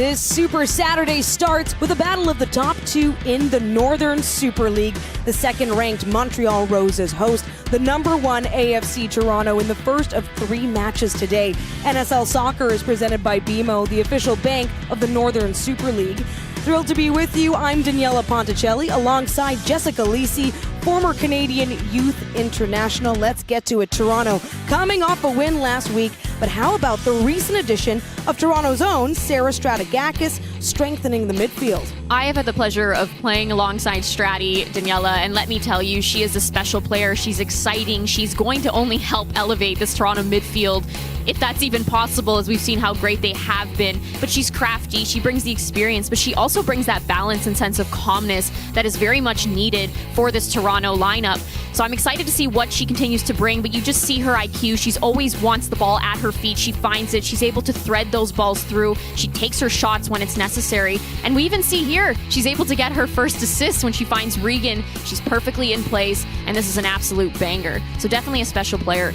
This Super Saturday starts with a battle of the top two in the Northern Super League. The second-ranked Montreal Roses host the number one AFC Toronto in the first of three matches today. NSL Soccer is presented by BMO, the official bank of the Northern Super League. Thrilled to be with you. I'm Daniela Ponticelli alongside Jessica Lisi, former Canadian Youth International. Let's get to it. Toronto coming off a win last week, but how about the recent addition of Toronto's own Sarah Stratigakis strengthening the midfield? I have had the pleasure of playing alongside Stratty, Daniela, and let me tell you, she is a special player. She's exciting. She's going to only help elevate this Toronto midfield, if that's even possible, as we've seen how great they have been. But she's crafty, she brings the experience, but she also brings that balance and sense of calmness that is very much needed for this Toronto lineup. So I'm excited to see what she continues to bring, but you just see her IQ. She's always wants the ball at her feet. She finds it. She's able to thread those balls through. She takes her shots when it's necessary. And we even see here, she's able to get her first assist when she finds Regan. She's perfectly in place, and this is an absolute banger. So definitely a special player.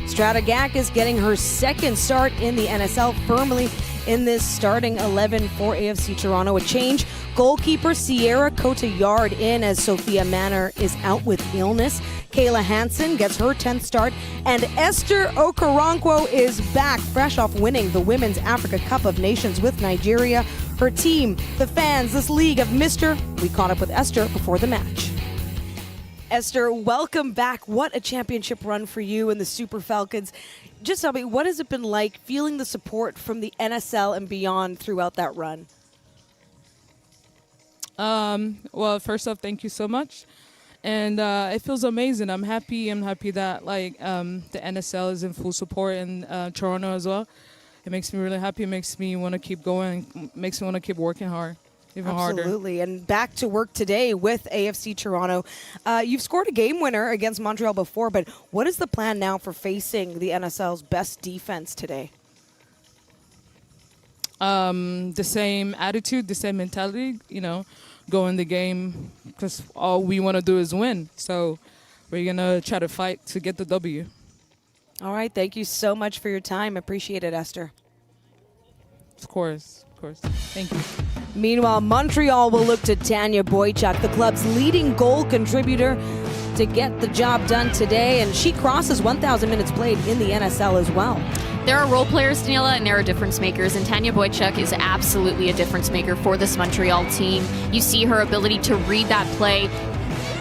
Stratigakis getting her second start in the NSL, firmly in this starting 11 for AFC Toronto. A change, goalkeeper Sierra Cotillard in as Sophia Manor is out with illness. Kayla Hansen gets her 10th start, and Esther Okoronkwo is back, fresh off winning the Women's Africa Cup of Nations with Nigeria. Her team, the fans, this league have missed her. We caught up with Esther before the match. Esther, welcome back. What a championship run for you and the Super Falcons. Just tell me, what has it been like feeling the support from the NSL and beyond throughout that run? Well, first off, thank you so much. And it feels amazing. I'm happy that the NSL is in full support in Toronto as well. It makes me really happy. It makes me want to keep going. Makes me want to keep working hard. Absolutely. And back to work today with AFC Toronto. You've scored a game winner against Montreal before, but what is the plan now for facing the NSL's best defense today? The same attitude, the same mentality, go in the game because all we want to do is win. So we're going to try to fight to get the W. All right. Thank you so much for your time. Appreciate it, Esther. Of course. Thank you. Meanwhile, Montreal will look to Tanya Boychuk, the club's leading goal contributor, to get the job done today, and she crosses 1,000 minutes played in the NSL as well. There are role players, Daniela, and there are difference makers, and Tanya Boychuk is absolutely a difference maker for this Montreal team. You see her ability to read that play,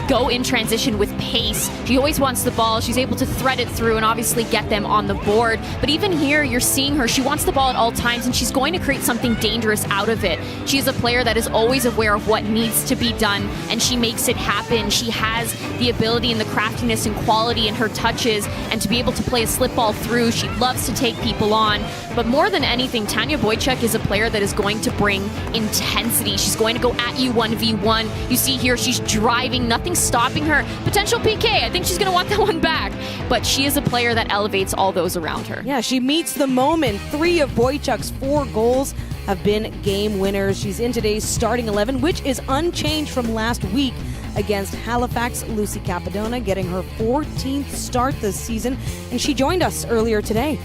go in transition with pace. She always wants the ball. She's able to thread it through and obviously get them on the board. But even here, you're seeing her. She wants the ball at all times, and she's going to create something dangerous out of it. She is a player that is always aware of what needs to be done, and she makes it happen. She has the ability and the craftiness and quality in her touches, and to be able to play a slip ball through. She loves to take people on. But more than anything, Tanya Boychuk is a player that is going to bring intensity. She's going to go at you 1v1. You see here, she's driving, nothing stopping her. Potential PK, I think she's going to want that one back. But she is a player that elevates all those around her. Yeah, she meets the moment. 3 of Boychuk's 4 goals have been game winners. She's in today's starting 11, which is unchanged from last week against Halifax. Lucy Capadona getting her 14th start this season, and she joined us earlier today.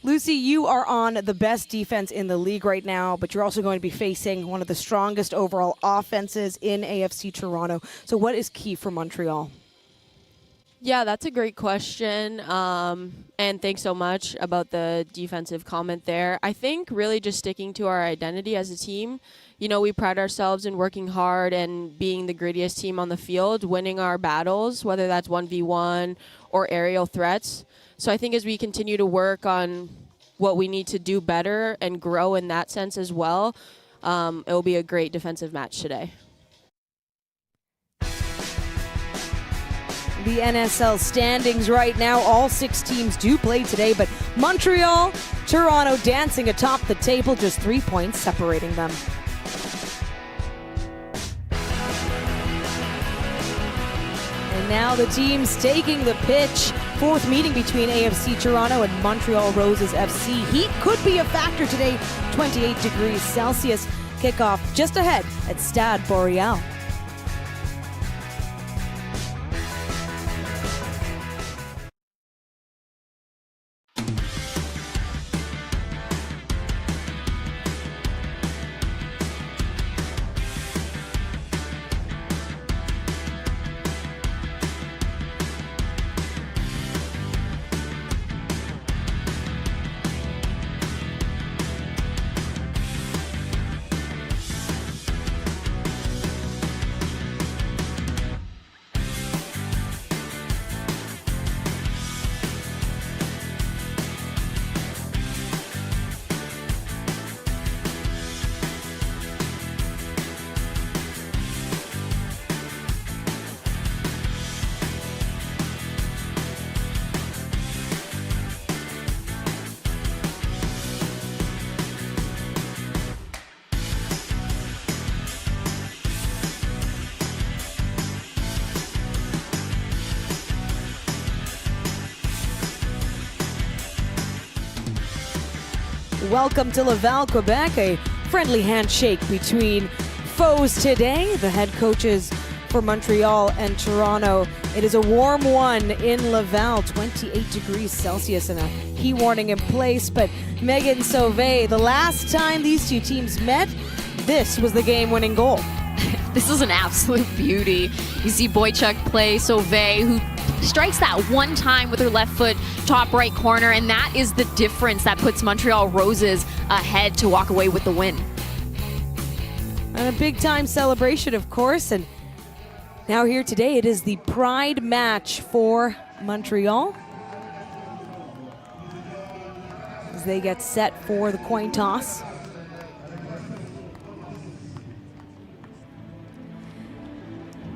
Lucy, you are on the best defense in the league right now, but you're also going to be facing one of the strongest overall offenses in AFC Toronto. So what is key for Montreal? Yeah, that's a great question. And thanks so much about the defensive comment there. I think really just sticking to our identity as a team. We pride ourselves in working hard and being the grittiest team on the field, winning our battles, whether that's 1v1 or aerial threats. So I think as we continue to work on what we need to do better and grow in that sense as well, it will be a great defensive match today. The NSL standings right now, all 6 teams do play today, but Montreal, Toronto dancing atop the table, just 3 points separating them. And now the teams taking the pitch. 4th meeting between AFC Toronto and Montreal Roses FC. Heat could be a factor today. 28 degrees Celsius. Kickoff just ahead at Stade Boreal. Welcome to Laval, Quebec. A friendly handshake between foes today. The head coaches for Montreal and Toronto. It is a warm one in Laval, 28 degrees Celsius and a heat warning in place. But Megan Sauvé, the last time these two teams met, this was the game-winning goal. This is an absolute beauty. You see Boychuk play Sauvé, who strikes that one time with her left foot, top right corner, and that is the difference that puts Montreal Roses ahead to walk away with the win. And a big-time celebration, of course, and now here today, it is the Pride match for Montreal as they get set for the coin toss.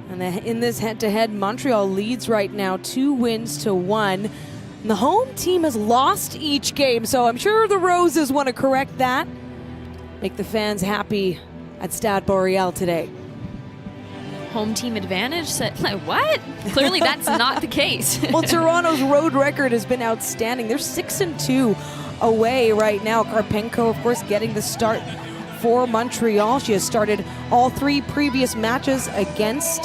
And in this head-to-head, Montreal leads right now 2-1. And the home team has lost each game, so I'm sure the Roses want to correct that. Make the fans happy at Stade Boreal today. Home team advantage? What? Clearly that's not the case. Well, Toronto's road record has been outstanding. They're 6-2 away right now. Karpenko, of course, getting the start for Montreal. She has started all 3 previous matches against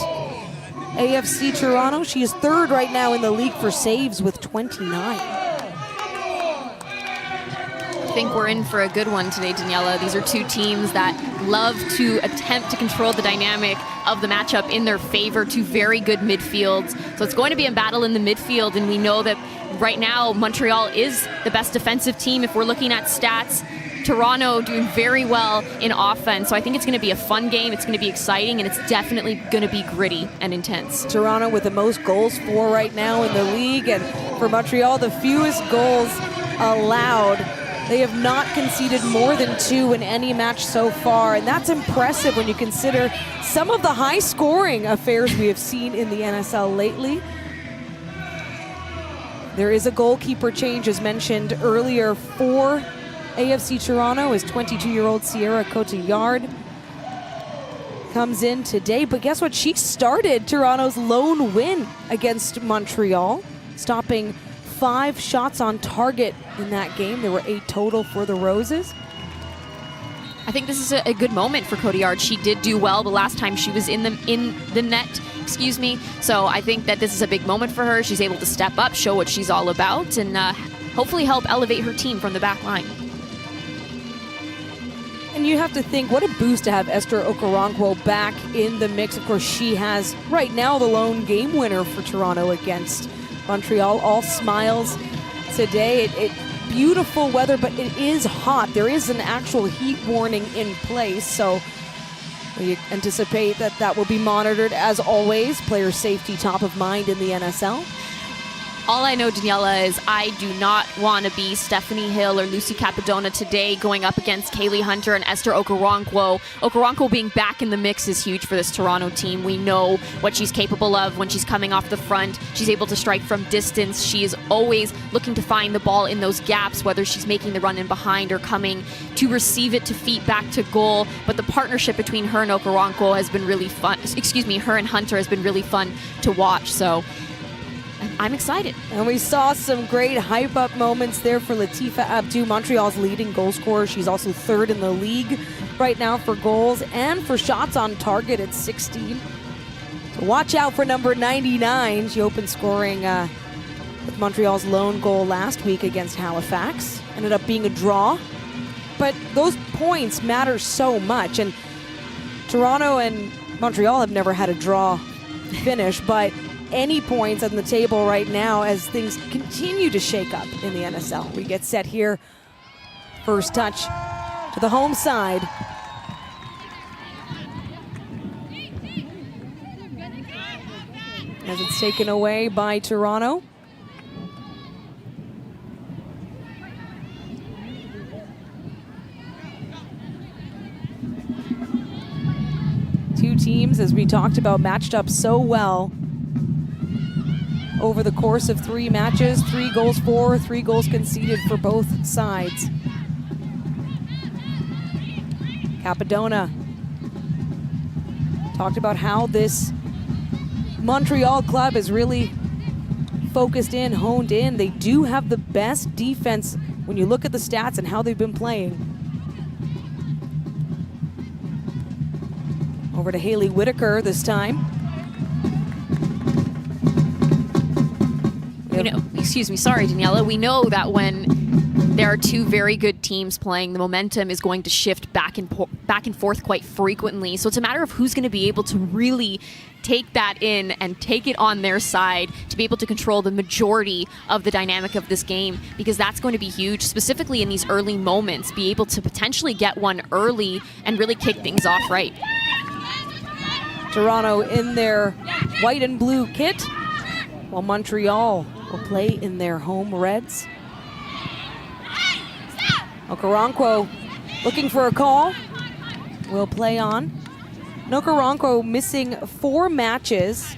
AFC Toronto. She is third right now in the league for saves with 29. I think we're in for a good one today, Daniela. These are two teams that love to attempt to control the dynamic of the matchup in their favor, two very good midfields. So it's going to be a battle in the midfield, and we know that right now Montreal is the best defensive team if we're looking at stats. Toronto doing very well in offense, so I think it's going to be a fun game. It's going to be exciting, and it's definitely going to be gritty and intense. Toronto with the most goals for right now in the league, and for Montreal, the fewest goals allowed. They have not conceded more than 2 in any match so far, and that's impressive when you consider some of the high-scoring affairs we have seen in the NSL lately. There is a goalkeeper change, as mentioned earlier, for AFC Toronto, as 22-year-old Sierra Cotillard comes in today. But guess what? She started Toronto's lone win against Montreal, stopping 5 shots on target in that game. There were 8 total for the Roses. I think this is a good moment for Cotillard. She did do well the last time she was in the net. So I think that this is a big moment for her. She's able to step up, show what she's all about, and hopefully help elevate her team from the back line. And you have to think, what a boost to have Esther Okoronkwo back in the mix. Of course, she has right now the lone game winner for Toronto against Montreal. All smiles today. Beautiful weather, but it is hot. There is an actual heat warning in place, so we anticipate that will be monitored as always. Player safety top of mind in the NSL. All I know, Daniela, is I do not want to be Stephanie Hill or Lucy Capadona today going up against Kaylee Hunter and Esther Okoronkwo. Okoronkwo being back in the mix is huge for this Toronto team. We know what she's capable of when she's coming off the front. She's able to strike from distance. She is always looking to find the ball in those gaps, whether she's making the run in behind or coming to receive it to feet back to goal. But the partnership between her and Okoronkwo has been really fun. Her and Hunter has been really fun to watch. So I'm excited. And we saw some great hype-up moments there for Latifa Abdou, Montreal's leading goal scorer. She's also third in the league right now for goals and for shots on target at 16. So watch out for number 99. She opened scoring with Montreal's lone goal last week against Halifax. Ended up being a draw. But those points matter so much. And Toronto and Montreal have never had a draw finish, but any points on the table right now as things continue to shake up in the NSL. We get set here. First touch to the home side. As it's taken away by Toronto. Two teams, as we talked about, matched up so well over the course of 3 matches. 3 goals for, 3 goals conceded for both sides. Capadona talked about how this Montreal club is really focused in, honed in. They do have the best defense when you look at the stats and how they've been playing. Over to Haley Whitaker this time. Excuse me, sorry, Daniela. We know that when there are two very good teams playing, the momentum is going to shift back and forth quite frequently. So it's a matter of who's going to be able to really take that in and take it on their side to be able to control the majority of the dynamic of this game, because that's going to be huge, specifically in these early moments, be able to potentially get one early and really kick things off right. Toronto in their white and blue kit, while Montreal will play in their home reds. Okoronkwo looking for a call. Will play on. Okoronkwo missing 4 matches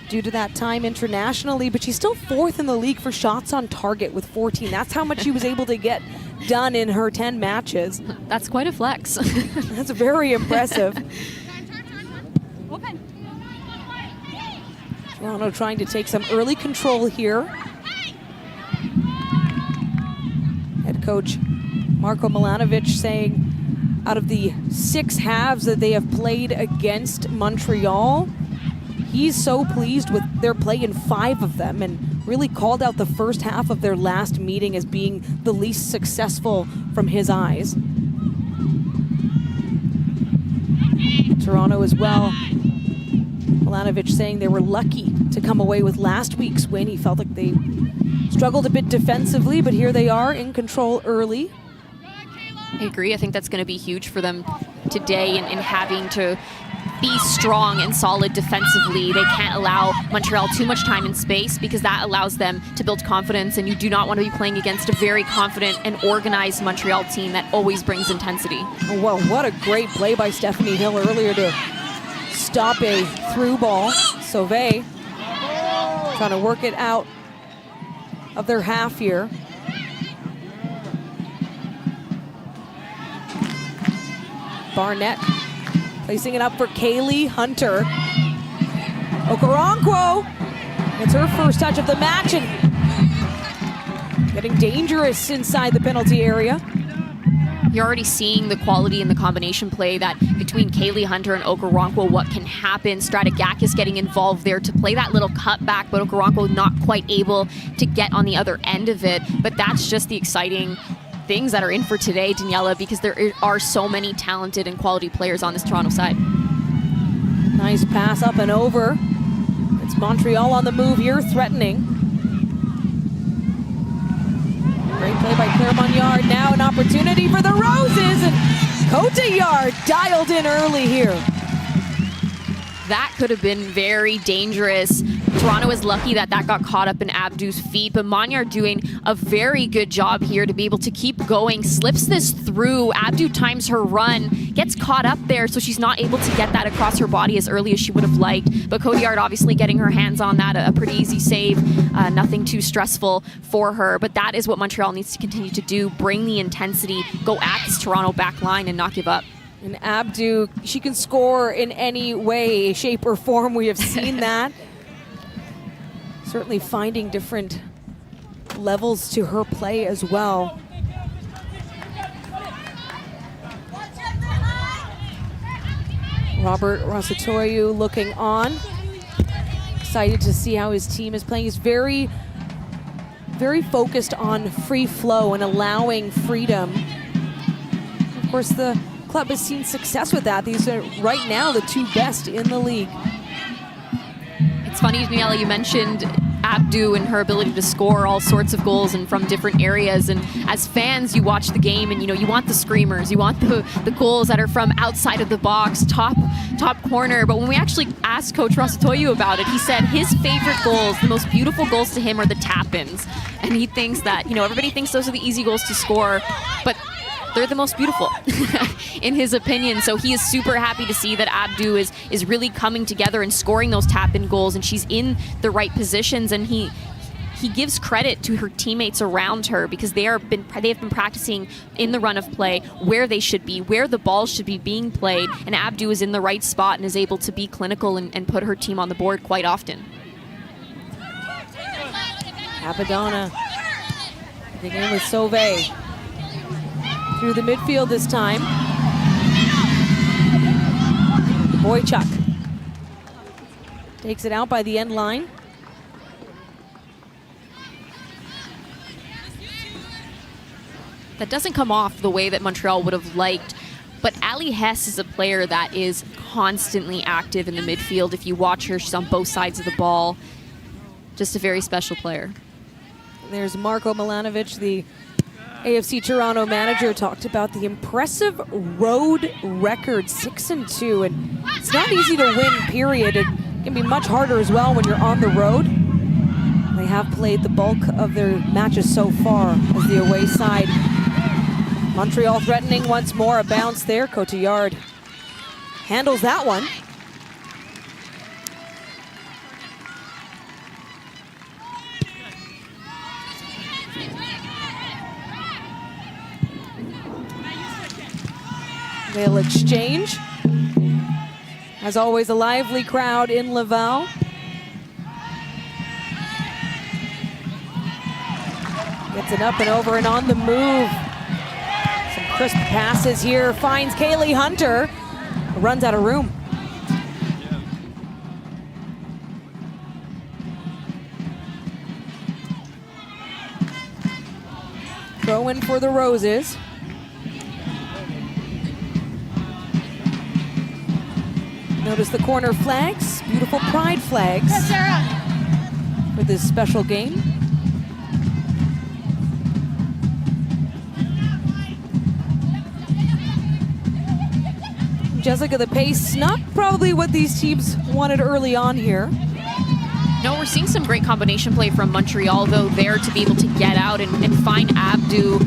due to that time internationally, but she's still 4th in the league for shots on target with 14. That's how much she was able to get done in her 10 matches. That's quite a flex. That's very impressive. Toronto trying to take some early control here. Head coach Marko Milanovic saying out of the 6 halves that they have played against Montreal, he's so pleased with their play in 5 of them, and really called out the first half of their last meeting as being the least successful from his eyes. Toronto as well. Milanovic saying they were lucky to come away with last week's win. He felt like they struggled a bit defensively, but here they are in control early. I agree. I think that's going to be huge for them today in having to be strong and solid defensively. They can't allow Montreal too much time and space, because that allows them to build confidence, and you do not want to be playing against a very confident and organized Montreal team that always brings intensity. Oh, well, what a great play by Stephanie Hill earlier to stop a through ball. Sauvé trying to work it out of their half here. Barnett placing it up for Kaylee Hunter. Okoronkwo, it's her first touch of the match and getting dangerous inside the penalty area. You're already seeing the quality in the combination play that between Kaylee Hunter and Okoronkwo, what can happen. Strategakis getting involved there to play that little cutback, but Okoronkwo not quite able to get on the other end of it. But that's just the exciting things that are in for today, Daniela, because there are so many talented and quality players on this Toronto side. Nice pass up and over. It's Montreal on the move here, threatening. Great play by Claire Monniard. Now an opportunity for the Roses, and Cotillard dialed in early here. That could have been very dangerous. Toronto is lucky that got caught up in Abdu's feet, but Monniard doing a very good job here to be able to keep going, slips this through. Abdu times her run, gets caught up there, so she's not able to get that across her body as early as she would have liked. But Cotillard obviously getting her hands on that, a pretty easy save, nothing too stressful for her. But that is what Montreal needs to continue to do, bring the intensity, go at this Toronto back line and not give up. And Abdu, she can score in any way, shape, or form. We have seen that. Certainly finding different levels to her play as well. Robert Rosatoyu looking on. Excited to see how his team is playing. He's very, very focused on free flow and allowing freedom. Of course, the club has seen success with that. These are right now the 2 best in the league. It's funny, Daniela, you mentioned Abdu and her ability to score all sorts of goals and from different areas. And as fans, you watch the game and, you want the screamers. You want the goals that are from outside of the box, top corner. But when we actually asked Coach Rosatoyu about it, he said his favorite goals, the most beautiful goals to him, are the tap-ins. And he thinks that, everybody thinks those are the easy goals to score, but they're the most beautiful in his opinion. So he is super happy to see that Abdu is really coming together and scoring those tap-in goals, and she's in the right positions. And he gives credit to her teammates around her, because they have been practicing in the run of play where they should be, where the ball should be being played, and Abdu is in the right spot and is able to be clinical and put her team on the board quite often. Apadona Digging in with Sauvé. Through the midfield this time. Boychuk takes it out by the end line. That doesn't come off the way that Montreal would have liked, but Ali Hess is a player that is constantly active in the midfield. If you watch her, she's on both sides of the ball. Just a very special player. There's Marko Milanovic, the AFC Toronto manager, talked about the impressive road record, 6-2, and it's not easy to win, period. It can be much harder as well when you're on the road. They have played the bulk of their matches so far as the away side. Montreal threatening once more, a bounce there. Cotillard handles that one. They'll exchange. As always, a lively crowd in Laval. Gets it up and over and on the move. Some crisp passes here. Finds Kaylee Hunter. Runs out of room. Throw in for the Roses. Notice the corner flags, beautiful pride flags for this special game. Jessica, the pace, not probably what these teams wanted early on here. No, we're seeing some great combination play from Montreal, though, there to be able to get out and find Abdou.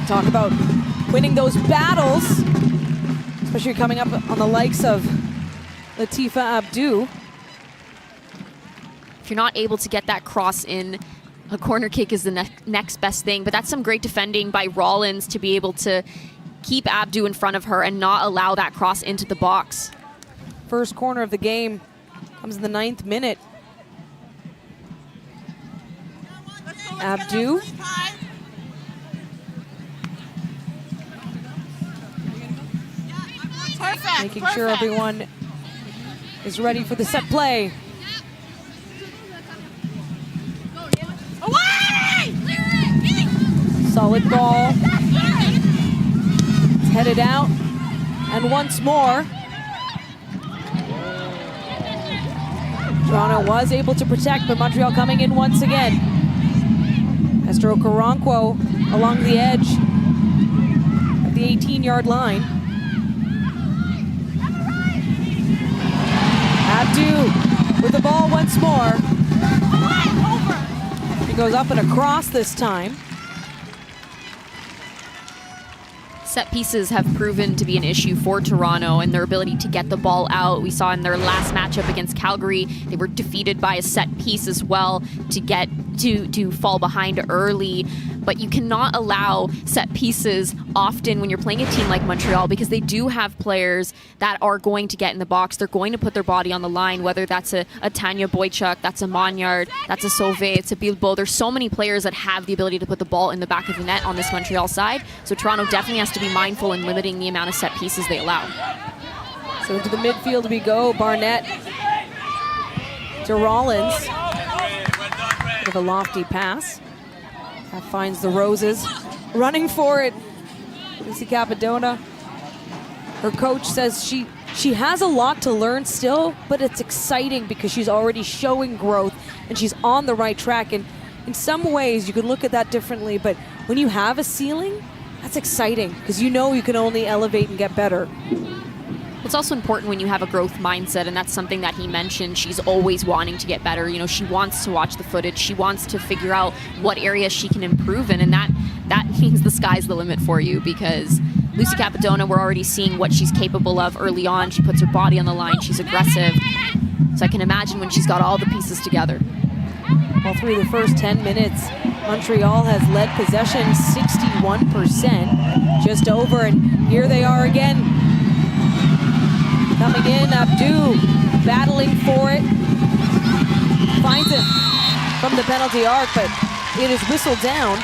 Talk about winning those battles, especially coming up on the likes of Latifa Abdou. If you're not able to get that cross in, a corner kick is the next best thing. But that's some great defending by Rollins to be able to keep Abdou in front of her and not allow that cross into the box. First corner of the game comes in the 9th minute. Abdou. Perfect. Making sure everyone is ready for the set play. Solid ball. It's headed out. And once more, Toronto was able to protect, but Montreal coming in once again. Esther Okoronkwo along the edge of the 18-yard line. Abdou with the ball once more. He goes up and across this time. Set pieces have proven to be an issue for Toronto and their ability to get the ball out. We saw in their last matchup against Calgary, they were defeated by a set piece as well to get to fall behind early. But you cannot allow set pieces often when you're playing a team like Montreal, because they do have players that are going to get in the box. They're going to put their body on the line, whether that's a Tanya Boychuk, that's a Monyard, that's a Sauvé, it's a Bilbo. There's so many players that have the ability to put the ball in the back of the net on this Montreal side. So Toronto definitely has to be mindful in limiting the amount of set pieces they allow. So into the midfield we go. Barnett to Rollins. Bit of a lofty pass. That finds the Roses. Running for it. Lucy Capadona. Her coach says she has a lot to learn still, but it's exciting because she's already showing growth and she's on the right track. And in some ways you could look at that differently, but when you have a ceiling, that's exciting because you know you can only elevate and get better. It's also important when you have a growth mindset, and that's something that he mentioned. She's always wanting to get better. You know, she wants to watch the footage. She wants to figure out what areas she can improve in, and that means the sky's the limit for you, because Lucy Capadona, we're already seeing what she's capable of early on. She puts her body on the line. She's aggressive. So I can imagine when she's got all the pieces together. Well, through the first 10 minutes, Montreal has led possession 61%, just over, and here they are again. Coming in, Abdou battling for it. Finds it from the penalty arc, but It is whistled down.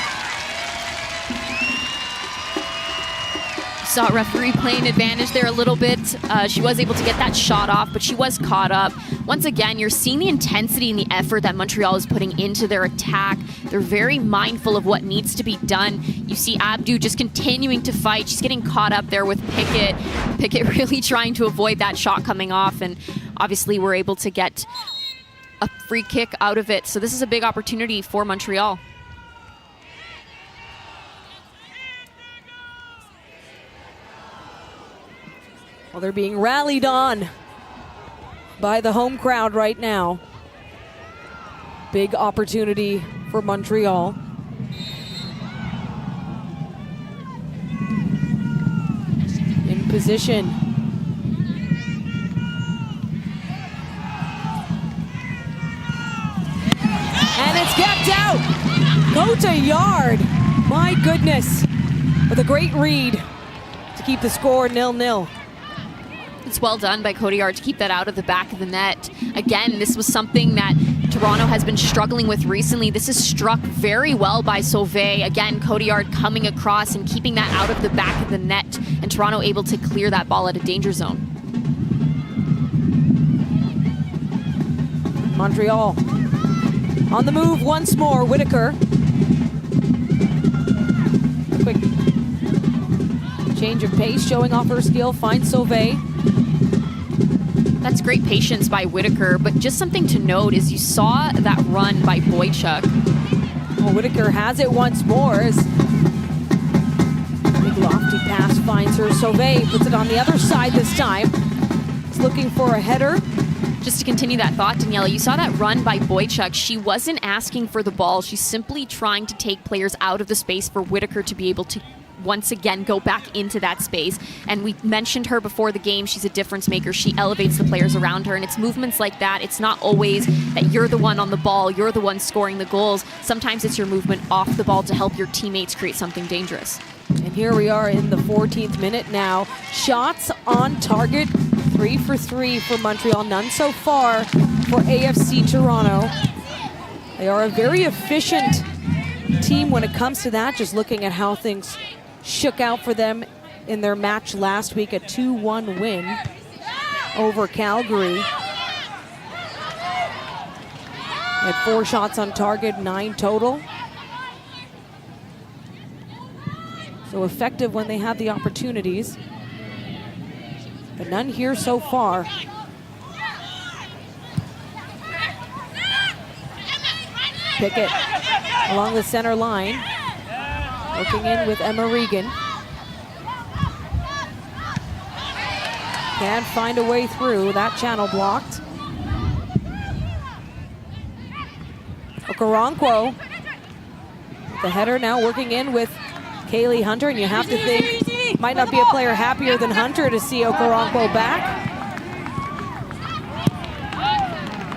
Saw referee playing advantage there a little bit. She was able to get that shot off, but she was caught up. Once again, you're seeing the intensity and the effort that Montreal is putting into their attack. They're very mindful of what needs to be done. You see Abdu just continuing to fight. She's getting caught up there with Pickett. Pickett really trying to avoid that shot coming off, and obviously we're able to get a free kick out of it. So this is a big opportunity for Montreal. Well, they're being rallied on by the home crowd right now. Big opportunity for Montreal. In position. And it's kept out. Kota Yard. My goodness. With a great read to keep the score 0-0. It's well done by Cotillard to keep that out of the back of the net. Again, this was something that Toronto has been struggling with recently. This is struck very well by Sauvé. Again, Cotillard coming across and keeping that out of the back of the net, and Toronto able to clear that ball at a danger zone. Montreal on the move once more. Whitaker. Quick change of pace, showing off her skill, finds Sauvé. That's great patience by Whitaker, but just something to note is you saw that run by Boychuk. Well, Whitaker has it once more as big lofty pass finds her. Sauvé puts it on the other side this time. It's looking for a header. Just to continue that thought, Daniela, you saw that run by Boychuk. She wasn't asking for the ball. She's simply trying to take players out of the space for Whitaker to be able to once again go back into that space. And we mentioned her before the game. She's a difference maker. She elevates the players around her, and it's movements like that. It's not always that you're the one on the ball, you're the one scoring the goals. Sometimes it's your movement off the ball to help your teammates create something dangerous. And here we are in the 14th minute now. Shots on target, 3 for 3 for Montreal. None so far for AFC Toronto. They are a very efficient team when it comes to that. Just looking at how things shook out for them in their match last week, a 2-1 win over Calgary. Had 4 shots on target, 9 total. So effective when they have the opportunities, but none here so far. Pickett along the center line. Looking in with Emma Regan. Can't find a way through. That channel blocked. Okoronkwo. The header now working in with Kaylee Hunter, and you have to think might not be a player happier than Hunter to see Okoronkwo back.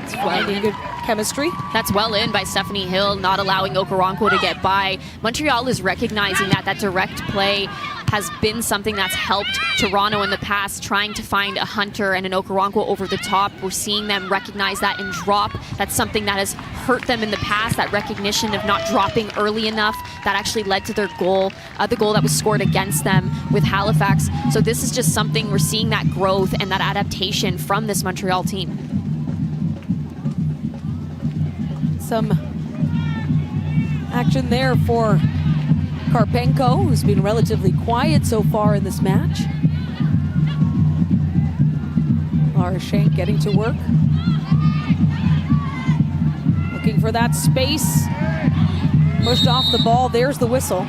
It's finding good chemistry. That's well in by Stephanie Hill, not allowing Okoronkwo to get by. Montreal is recognizing that direct play has been something that's helped Toronto in the past, trying to find a Hunter and an Okoronkwo over the top. We're seeing them recognize that and drop. That's something that has hurt them in the past, that recognition of not dropping early enough that actually led to their goal, the goal that was scored against them with Halifax. So this is just something, we're seeing that growth and that adaptation from this Montreal team. Some action there for Karpenko, who's been relatively quiet so far in this match. Laura Schenk getting to work. Looking for that space. Pushed off the ball. There's the whistle.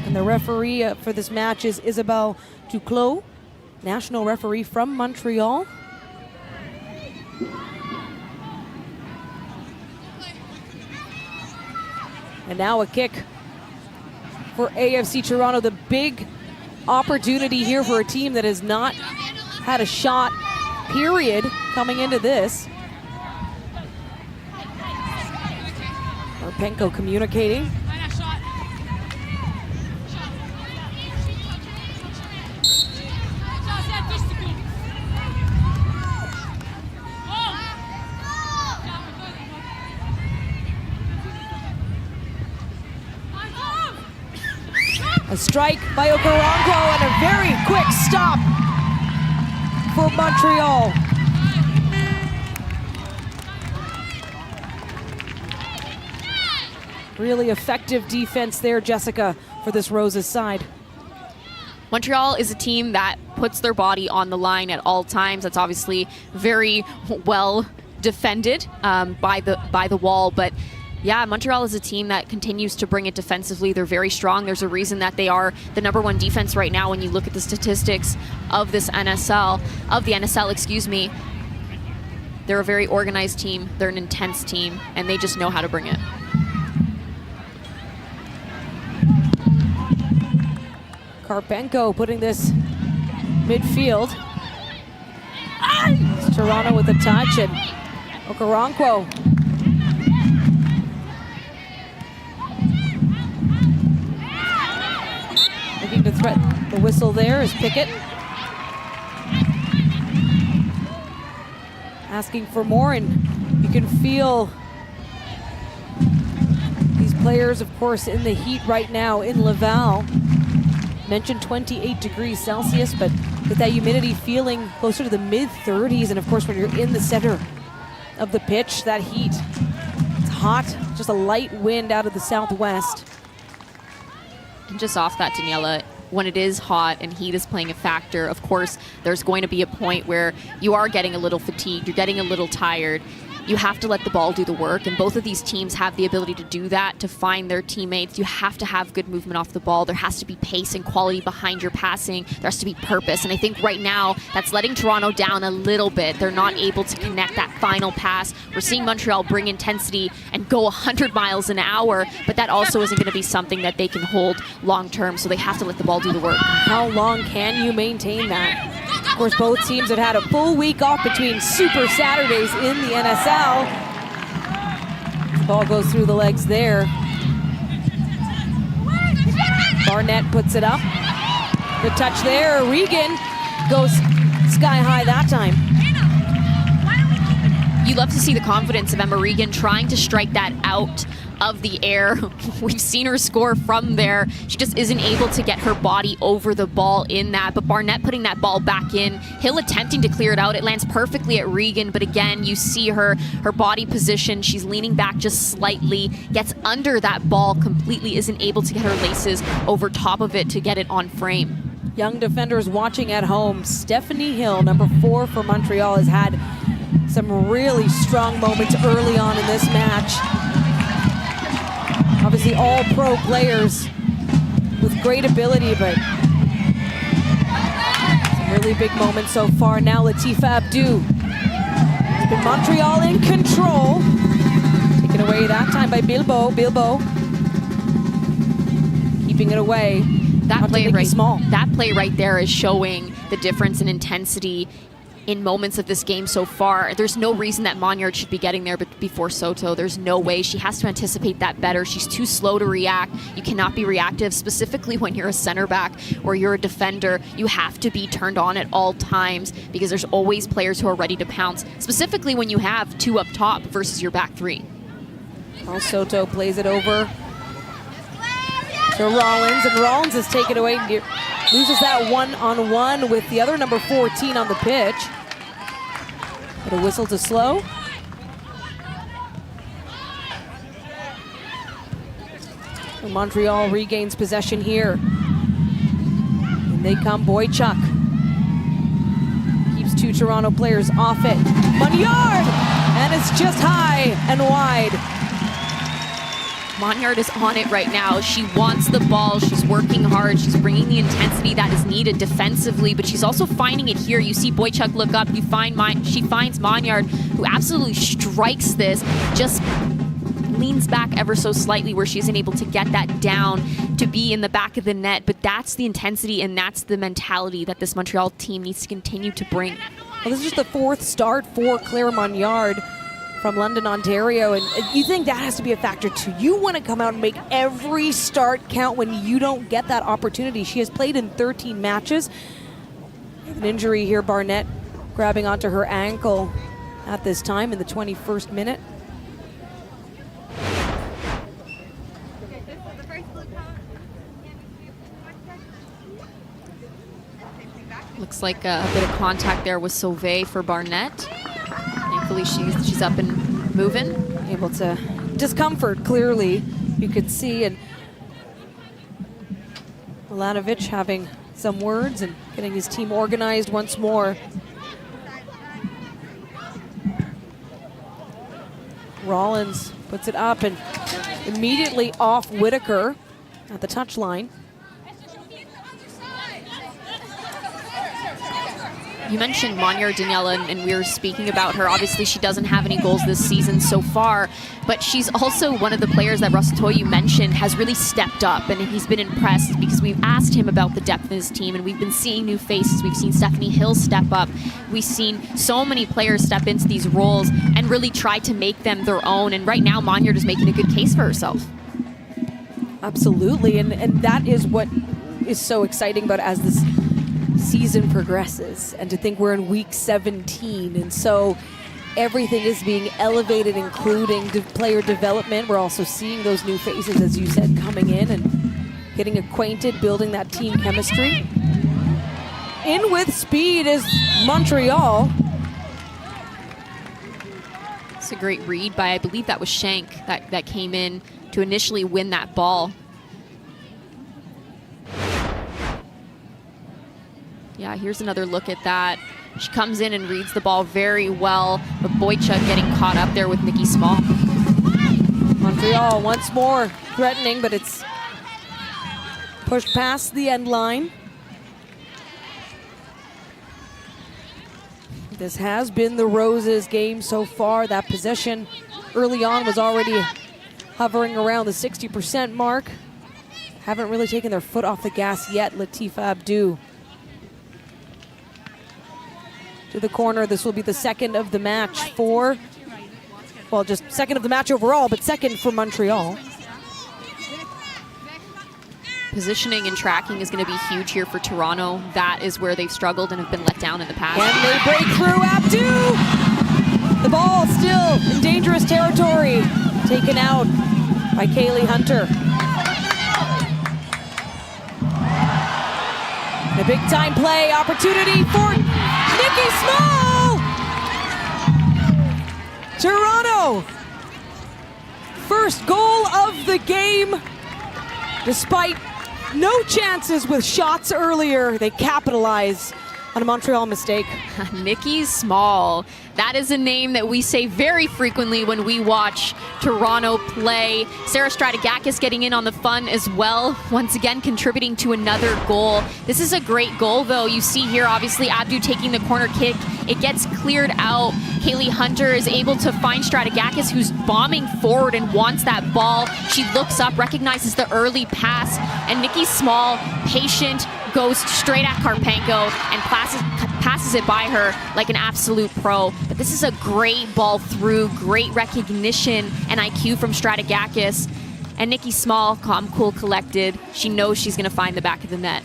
And the referee for this match is Isabelle Duclos, national referee from Montreal. And now a kick for AFC Toronto. The big opportunity here for a team that has not had a shot, period, coming into this. Karpenko communicating. A strike by Okoronkwo and a very quick stop for Montreal. Really effective defense there, Jessica, for this Roses side. Montreal is a team that puts their body on the line at all times. That's obviously very well defended by the wall, but yeah, Montreal is a team that continues to bring it defensively. They're very strong. There's a reason that they are the #1 defense right now when you look at the statistics of this NSL, excuse me. They're a very organized team. They're an intense team, and they just know how to bring it. Karpenko putting this midfield. It's Toronto with a touch, and Okoronkwo. Looking to threaten the whistle there is Pickett. Asking for more, and you can feel these players, of course, in the heat right now in Laval. Mentioned 28 degrees Celsius, but with that humidity feeling closer to the mid-30s, and of course when you're in the center of the pitch, that heat, it's hot, just a light wind out of the southwest. And just off that, Daniela, when it is hot and heat is playing a factor, of course, there's going to be a point where you are getting a little fatigued, you're getting a little tired. You have to let the ball do the work, and both of these teams have the ability to do that, to find their teammates. You have to have good movement off the ball. There has to be pace and quality behind your passing. There has to be purpose, and I think right now that's letting Toronto down a little bit. They're not able to connect that final pass. We're seeing Montreal bring intensity and go 100 miles an hour, but that also isn't going to be something that they can hold long term, so they have to let the ball do the work. How long can you maintain that? Of course, both teams have had a full week off between Super Saturdays in the NSL. The ball goes through the legs there. Barnett puts it up. The touch there. Regan goes sky high that time. You love to see the confidence of Emma Regan trying to strike that out of the air. We've seen her score from there. She just isn't able to get her body over the ball in that, but Barnett putting that ball back in. Hill attempting to clear it out. It lands perfectly at Regan, but again, you see her body position. She's leaning back just slightly, gets under that ball completely, isn't able to get her laces over top of it to get it on frame. Young defenders watching at home. Stephanie Hill, #4 for Montreal, has had some really strong moments early on in this match. Obviously all pro players with great ability, but some really big moments so far. Now Latifa Abdou. It's been Montreal in control. Taken away that time by Bilbo. Keeping it away. That play right there is showing the difference in intensity in moments of this game so far. There's no reason that Monyard should be getting there before Soto. There's no way. She has to anticipate that better. She's too slow to react. You cannot be reactive, specifically when you're a center back or you're a defender. You have to be turned on at all times because there's always players who are ready to pounce, specifically when you have two up top versus your back three. Well, Soto plays it over to Rollins, and Rollins is taken away. Loses that one-on-one with the other number 14 on the pitch. But a whistle to slow. So Montreal regains possession here. And they come, Boychuk. Keeps two Toronto players off it. Monyard! And it's just high and wide. Monyard is on it right now. She wants the ball. She's working hard. She's bringing the intensity that is needed defensively, but she's also finding it here. You see Boychuk look up. She finds Monyard, who absolutely strikes this, just leans back ever so slightly where she isn't able to get that down to be in the back of the net. But that's the intensity and that's the mentality that this Montreal team needs to continue to bring. Well, this is just the fourth start for Claire Monyard from London, Ontario, and you think that has to be a factor too. You want to come out and make every start count when you don't get that opportunity. She has played in 13 matches. An injury here, Barnett grabbing onto her ankle at this time in the 21st minute. Looks like a bit of contact there with Sauvé for Barnett. Thankfully, she's up and moving. Able to discomfort, clearly, you could see. And Milanovic having some words and getting his team organized once more. Rollins puts it up and immediately off Whitaker at the touchline. You mentioned Monier Daniela, and we were speaking about her. Obviously, she doesn't have any goals this season so far, but she's also one of the players that Russ Toyu mentioned has really stepped up, and he's been impressed because we've asked him about the depth of his team, and we've been seeing new faces. We've seen Stephanie Hill step up. We've seen so many players step into these roles and really try to make them their own, and right now Monier is making a good case for herself. Absolutely, and that is what is so exciting about as this season progresses, and to think we're in week 17, and so everything is being elevated, including player development. We're also seeing those new faces, as you said, coming in and getting acquainted, building that team chemistry. In with speed is Montreal. It's a great read by, I believe that was Shank that came in to initially win that ball. Yeah, here's another look at that. She comes in and reads the ball very well, but Boychuk getting caught up there with Nikki Small. Montreal once more threatening, but it's pushed past the end line. This has been the Roses game so far. That possession early on was already hovering around the 60% mark. Haven't really taken their foot off the gas yet, Latifa Abdou. To the corner, this will be the second of the match for, well, just second of the match overall, but second for Montreal. Positioning and tracking is going to be huge here for Toronto. That is where they've struggled and have been let down in the past. And they break through Abdou! The ball still in dangerous territory. Taken out by Kaylee Hunter. And a big time play opportunity for Nikki Small! Toronto! First goal of the game. Despite no chances with shots earlier, they capitalize on a Montreal mistake. Nikki Small. That is a name that we say very frequently when we watch Toronto play. Sarah Stratigakis getting in on the fun as well, once again contributing to another goal. This is a great goal, though. You see here, obviously, Abdou taking the corner kick. It gets cleared out. Kaylee Hunter is able to find Stratigakis, who's bombing forward and wants that ball. She looks up, recognizes the early pass, and Nikki Small, patient, goes straight at Karpenko and passes it by her like an absolute pro. But this is a great ball through, great recognition and IQ from Stratigakis. And Nikki Small, calm, cool, collected. She knows she's going to find the back of the net.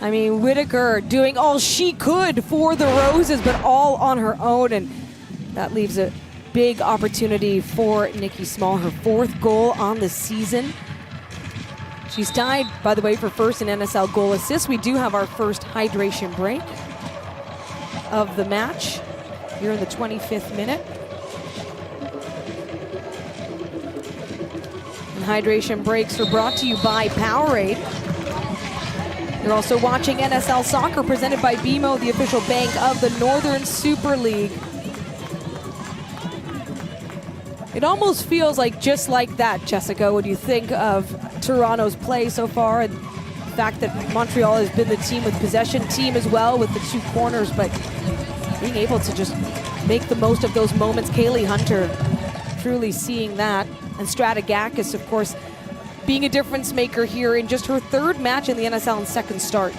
I mean, Whitaker doing all she could for the Roses, but all on her own, and that leaves a big opportunity for Nikki Small, her fourth goal on the season. She's tied, by the way, for first in NSL goal assists. We do have our first hydration break of the match here in the 25th minute. And hydration breaks are brought to you by Powerade. You're also watching NSL Soccer presented by BMO, the official bank of the Northern Super League. It almost feels like just like that, Jessica, when you think of Toronto's play so far, and the fact that Montreal has been the team with possession team as well with the two corners, but being able to just make the most of those moments. Kaylee Hunter truly seeing that, and Stratigakis, of course, being a difference maker here in just her third match in the NSL and second start.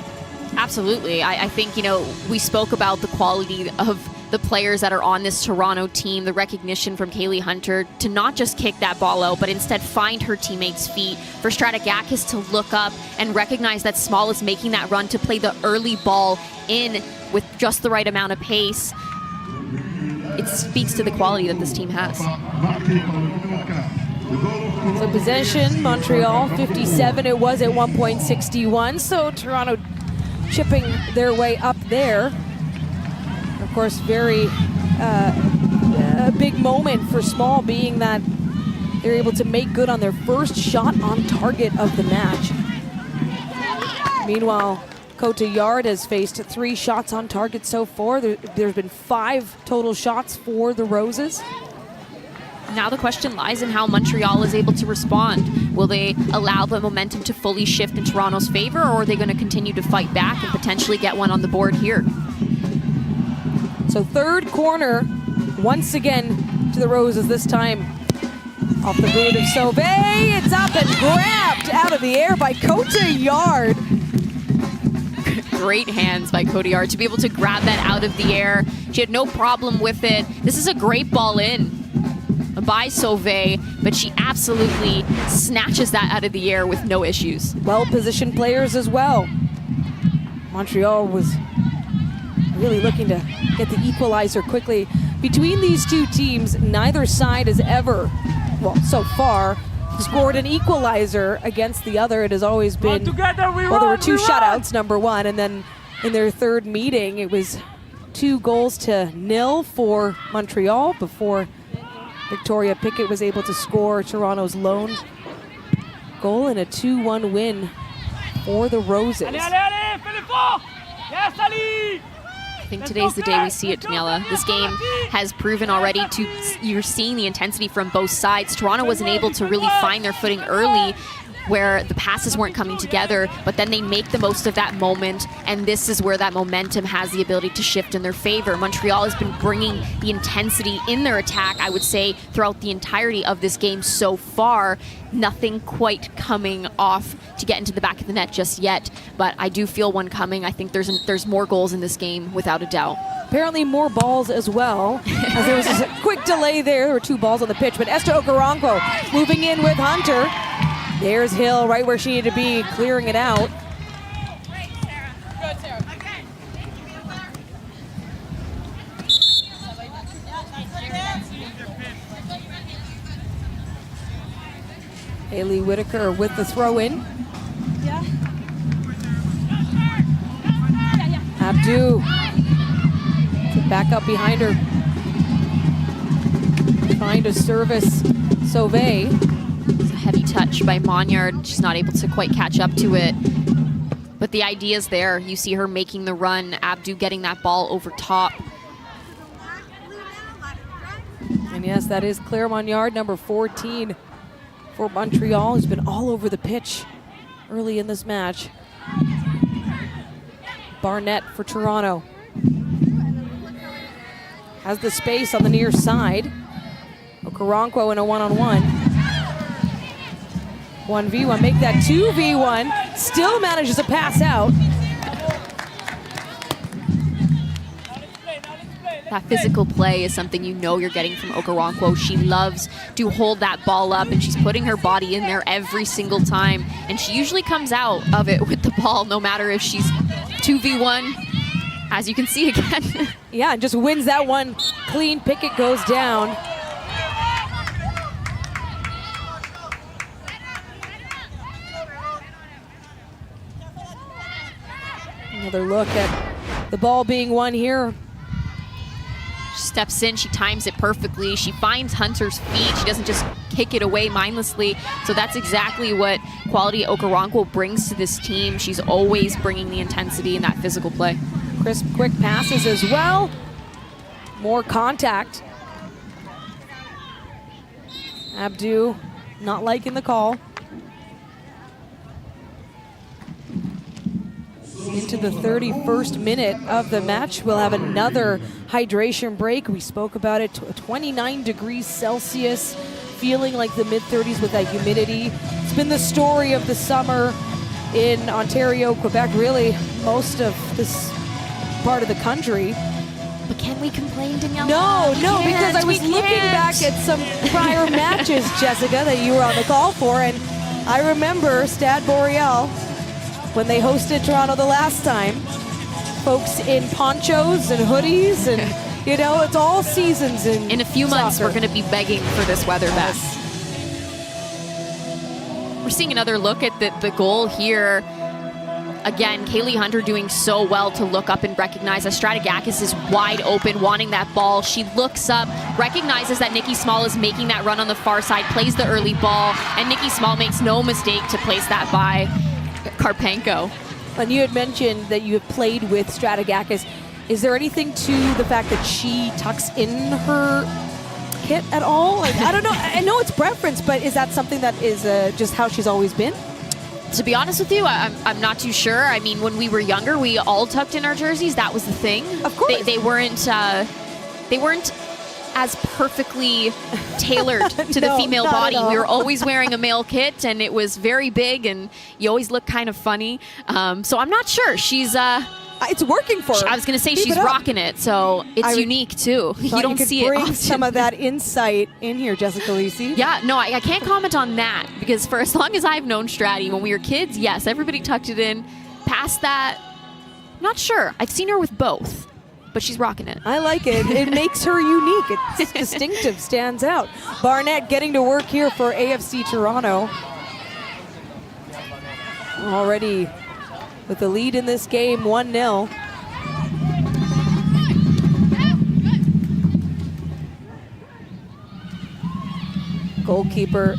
Absolutely. I think, you know, we spoke about the quality of the players that are on this Toronto team, the recognition from Kaylee Hunter to not just kick that ball out, but instead find her teammates' feet. For Stratigakis to look up and recognize that Small is making that run to play the early ball in with just the right amount of pace. It speaks to the quality that this team has. So possession, Montreal 57. It was at 1.61. So Toronto chipping their way up there. Of course, very big moment for Small, being that they're able to make good on their first shot on target of the match. Meanwhile, Cotillard has faced 3 shots on target so far. There's been 5 total shots for the Roses. Now the question lies in how Montreal is able to respond. Will they allow the momentum to fully shift in Toronto's favor, or are they going to continue to fight back and potentially get one on the board here? So third corner, once again to the Roses, this time off the boot of Sauvé. It's up and grabbed out of the air by Cotillard. Great hands by Cotillard to be able to grab that out of the air. She had no problem with it. This is a great ball in by Sauvé, but she absolutely snatches that out of the air with no issues. Well-positioned players as well. Montreal was really looking to get the equalizer quickly. Between these two teams, neither side has ever, well, so far, scored an equalizer against the other. It has always been, there were 2 shutouts, number 1, and then in their third meeting, it was 2-0 for Montreal before Victoria Pickett was able to score Toronto's lone goal in a 2-1 win for the Roses. I think today's the day we see it, Daniela. This game has proven already you're seeing the intensity from both sides. Toronto wasn't able to really find their footing early, where the passes weren't coming together, but then they make the most of that moment, and this is where that momentum has the ability to shift in their favor. Montreal has been bringing the intensity in their attack, I would say, throughout the entirety of this game so far. Nothing quite coming off to get into the back of the net just yet, but I do feel one coming. I think there's more goals in this game, without a doubt. Apparently more balls as well, as there was a quick delay there. There were 2 balls on the pitch, but Esther Okoronkwo moving in with Hunter. There's Hill right where she needed to be, clearing it out. Haley Whitaker with the throw in. Abdu to back up behind her. Trying to service Sauvé. Heavy touch by Monyard. She's not able to quite catch up to it. But the idea's there. You see her making the run. Abdu getting that ball over top. And yes, that is Claire Monyard, number 14 for Montreal, who's been all over the pitch early in this match. Barnett for Toronto. Has the space on the near side. Okoronkwo in a one-on-one. 1v1, make that 2v1. Still manages to pass out. That physical play is something you know you're getting from Okoronkwo. She loves to hold that ball up, and she's putting her body in there every single time. And she usually comes out of it with the ball, no matter if she's 2v1, as you can see again. Yeah, and just wins that one clean. Pickett goes down. Another look at the ball being won here. She steps in, she times it perfectly. She finds Hunter's feet. She doesn't just kick it away mindlessly. So that's exactly what quality Okoronkwo brings to this team. She's always bringing the intensity in that physical play. Crisp, quick passes as well. More contact. Abdu not liking the call. Into the 31st minute of the match. We'll have another hydration break. We spoke about it, 29 degrees Celsius, feeling like the mid-30s with that humidity. It's been the story of the summer in Ontario, Quebec, really most of this part of the country. But can we complain, Daniela? No, because I was looking back at some prior matches, Jessica, that you were on the call for, and I remember Stade Boreal, when they hosted Toronto the last time, folks in ponchos and hoodies, and you know, it's all seasons in a few months, soccer. we're going to be begging for this weather back. We're seeing another look at the goal here. again, Kaylee Hunter doing so well to look up and recognize that Strategakis is wide open, wanting that ball. She looks up, recognizes that Nikki Small is making that run on the far side, plays the early ball, and Nikki Small makes no mistake to place that by Karpenko. And you had mentioned that you have played with Strategakis. Is there anything to the fact that she tucks in her kit at all? Like, I don't know. I know it's preference, but is that something that is just how she's always been? To be honest with you, I'm not too sure. I mean, when we were younger, we all tucked in our jerseys. That was the thing. Of course. They weren't as perfectly tailored to the female body. We were always wearing a male kit, and it was very big, and you always look kind of funny. So I'm not sure. She's... it's working for her. I was going to say she's rocking it, so it's unique too. You don't see it often. Bring some of that insight in here, Jessica Lisi. Yeah, no, I can't comment on that because for as long as I've known Stratty, when we were kids, yes, everybody tucked it in. Past that, not sure. I've seen her with both, but she's rocking it. I like it. It makes her unique. It's distinctive, stands out. Barnett getting to work here for AFC Toronto. Already with the lead in this game, 1-0. Goalkeeper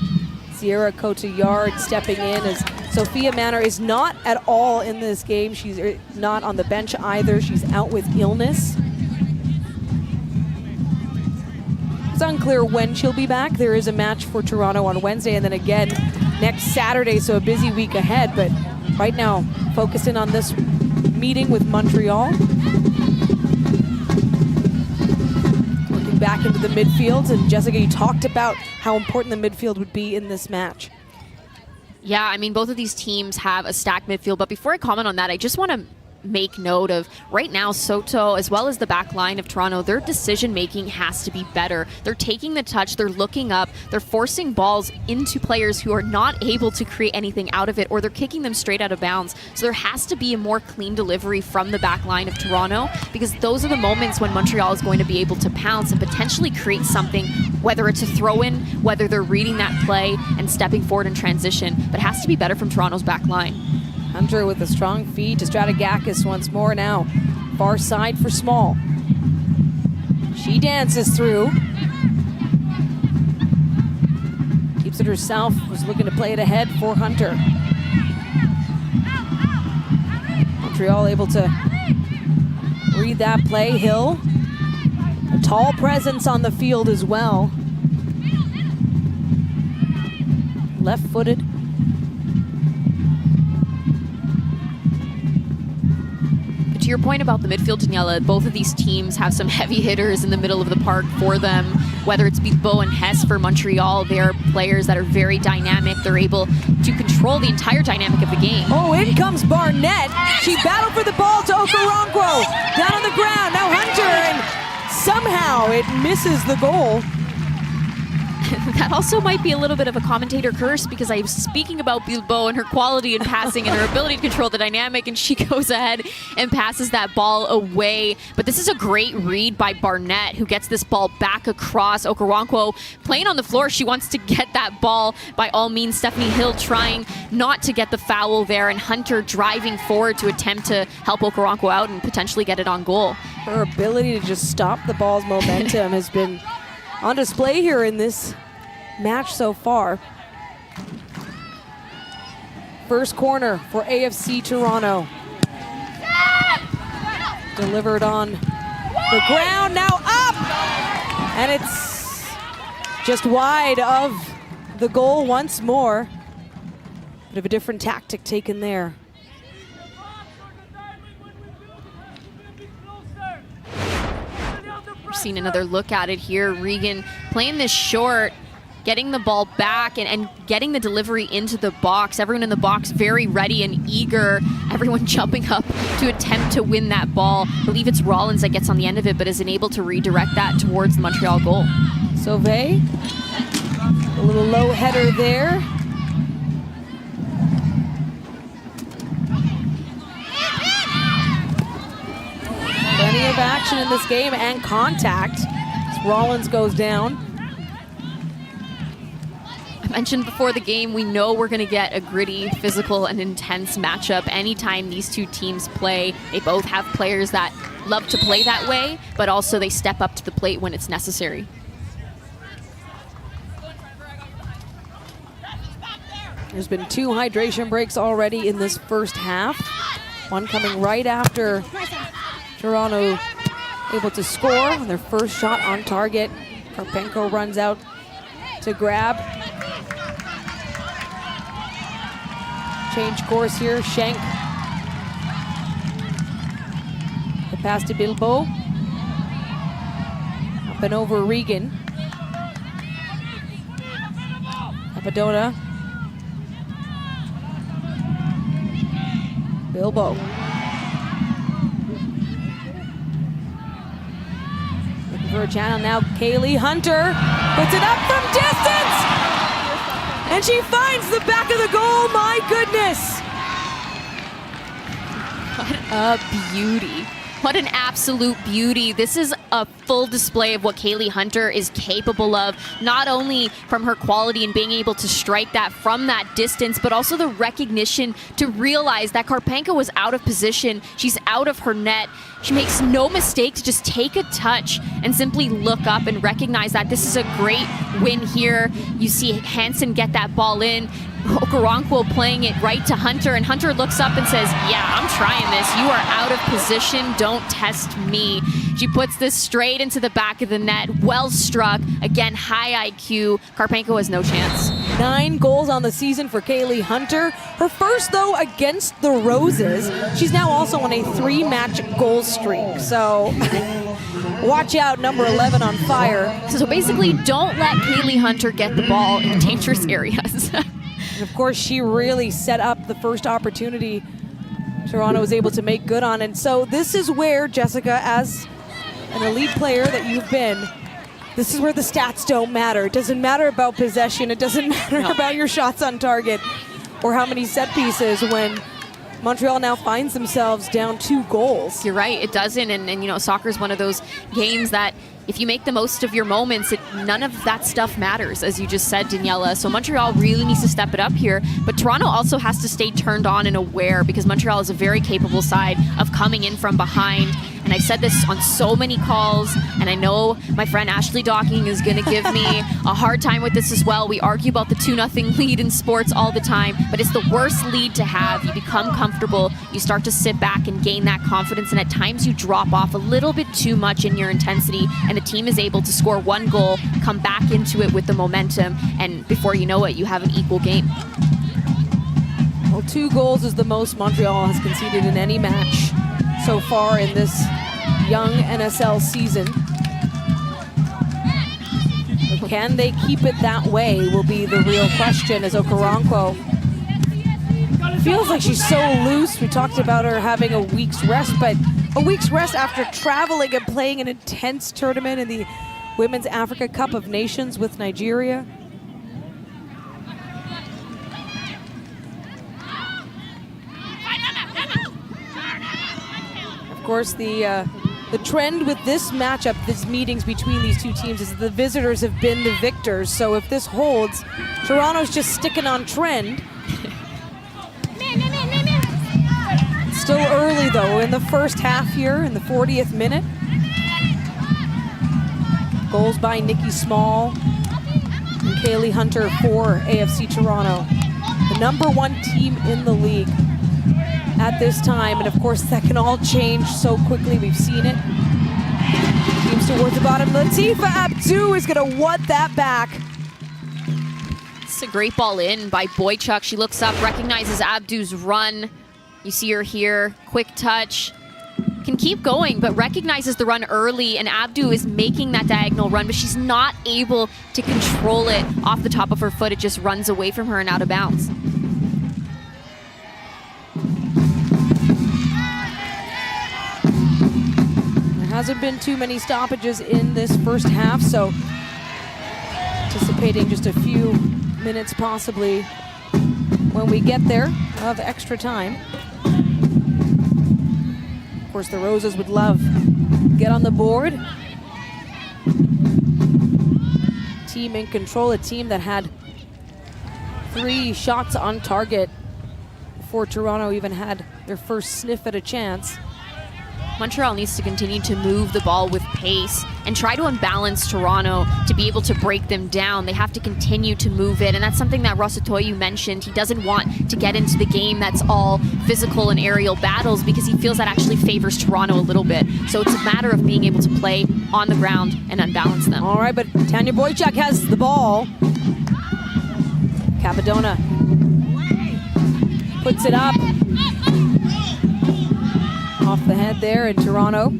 Sierra Cotillard stepping in as Sophia Manor is not at all in this game. She's not on the bench either. She's out with illness. It's unclear when she'll be back. There is a match for Toronto on Wednesday and then again next Saturday, so a busy week ahead. But right now, focusing on this meeting with Montreal. Working back into the midfield. And Jessica, you talked about how important the midfield would be in this match. Yeah, I mean, both of these teams have a stacked midfield. But before I comment on that, I just want to make note of right now Soto as well as the back line of Toronto, their decision making has to be better. They're taking the touch, they're looking up, they're forcing balls into players who are not able to create anything out of it, or they're kicking them straight out of bounds. So there has to be a more clean delivery from the back line of Toronto, because those are the moments when Montreal is going to be able to pounce and potentially create something, whether it's a throw-in, whether they're reading that play and stepping forward in transition, but it has to be better from Toronto's back line. Hunter with a strong feed to Strategakis once more now. Far side for Small. She dances through. Keeps it herself. Was looking to play it ahead for Hunter. Montreal able to read that play. Hill. A tall presence on the field as well. Left-footed. To your point about the midfield, Daniela, both of these teams have some heavy hitters in the middle of the park for them. Whether it's Bilbao and Hess for Montreal, they're players that are very dynamic. They're able to control the entire dynamic of the game. Oh, in comes Barnett. She battled for the ball to Okoronkwo. Down on the ground. Now Hunter, and somehow it misses the goal. That also might be a little bit of a commentator curse, because I was speaking about Bilbao and her quality in passing and her ability to control the dynamic, and she goes ahead and passes that ball away. But this is a great read by Barnett, who gets this ball back across. Okoronkwo playing on the floor. She wants to get that ball by all means. Stephanie Hill trying not to get the foul there, and Hunter driving forward to attempt to help Okoronkwo out and potentially get it on goal. Her ability to just stop the ball's momentum has been on display here in this match so far. First corner for AFC Toronto. Delivered on the ground, now up! And it's just wide of the goal once more. Bit of a different tactic taken there. We're seeing another look at it here. Regan playing this short, getting the ball back and getting the delivery into the box. Everyone in the box very ready and eager. Everyone jumping up to attempt to win that ball. I believe it's Rollins that gets on the end of it, but is able to redirect that towards the Montreal goal. Sauvé, a little low header there. Plenty of action in this game and contact as Rollins goes down. mentioned before the game, we know we're going to get a gritty, physical, and intense matchup anytime these two teams play. They both have players that love to play that way, but also they step up to the plate when it's necessary. There's been 2 hydration breaks already in this first half. One coming right after Toronto able to score on their first shot on target. Karpenko runs out to grab. Change course here, Schenk. The pass to Bilbao. Up and over Regan. Apadona. Bilbao. Looking for a channel now. Kaylee Hunter puts it up from distance! And she finds the back of the goal. My goodness! What a beauty. What an absolute beauty. This is a full display of what Kaylee Hunter is capable of, not only from her quality and being able to strike that from that distance, but also the recognition to realize that Karpenko was out of position. She's out of her net. She makes no mistake to just take a touch and simply look up and recognize that this is a great win here. You see Hansen get that ball in. Okoronkwo playing it right to Hunter, and Hunter looks up and says, yeah, I'm trying this. You are out of position. Don't test me. She puts this straight into the back of the net. Well struck. Again, high IQ. Karpenko has no chance. 9 goals on the season for Kaylee Hunter. Her first, though, against the Roses. She's now also on a 3-match goal streak. So watch out, number 11 on fire. So basically, don't let Kaylee Hunter get the ball in dangerous areas. And of course, she really set up the first opportunity Toronto was able to make good on. And so this is where, Jessica, as an elite player that you've been, this is where the stats don't matter. It doesn't matter about possession. It doesn't matter about your shots on target or how many set pieces when Montreal now finds themselves down 2 goals. You're right, it doesn't. And you know, soccer is one of those games that if you make the most of your moments, none of that stuff matters, as you just said, Daniela. So Montreal really needs to step it up here. But Toronto also has to stay turned on and aware, because Montreal is a very capable side of coming in from behind. And I've said this on so many calls, and I know my friend Ashley Docking is going to give me a hard time with this as well. We argue about the 2-0 lead in sports all the time, but it's the worst lead to have. You become comfortable, you start to sit back and gain that confidence, and at times you drop off a little bit too much in your intensity, and the team is able to score 1 goal, come back into it with the momentum, and before you know it, you have an equal game. Well, 2 goals is the most Montreal has conceded in any match so far in this young NSL season. But can they keep it that way will be the real question, as Okoronkwo feels like she's so loose. We talked about her having a week's rest, but a week's rest after traveling and playing an intense tournament in the Women's Africa Cup of Nations with Nigeria. Of course, the trend with this matchup, these meetings between these two teams, is that the visitors have been the victors. So if this holds, Toronto's just sticking on trend. Still early, though, in the first half here, in the 40th minute. Goals by Nikki Small and Kaylee Hunter for AFC Toronto. The #1 team in the league at this time, and of course that can all change so quickly. We've seen it. Teams towards the bottom. Latifa Abdu is going to want that back. It's a great ball in by Boychuk. She looks up, recognizes Abdu's run. You see her here, quick touch. Can keep going, but recognizes the run early, and Abdu is making that diagonal run, but she's not able to control it off the top of her foot. It just runs away from her and out of bounds. Hasn't been too many stoppages in this first half, so anticipating just a few minutes possibly when we get there of extra time. Of course, the Roses would love to get on the board. Team in control, a team that had 3 shots on target before Toronto even had their first sniff at a chance. Montreal needs to continue to move the ball with pace and try to unbalance Toronto to be able to break them down. They have to continue to move it, and that's something that Rosatoyu mentioned. He doesn't want to get into the game that's all physical and aerial battles because he feels that actually favors Toronto a little bit. So it's a matter of being able to play on the ground and unbalance them. All right, but Tanya Boychuk has the ball. Capadona puts it up. Off the head there, and Toronto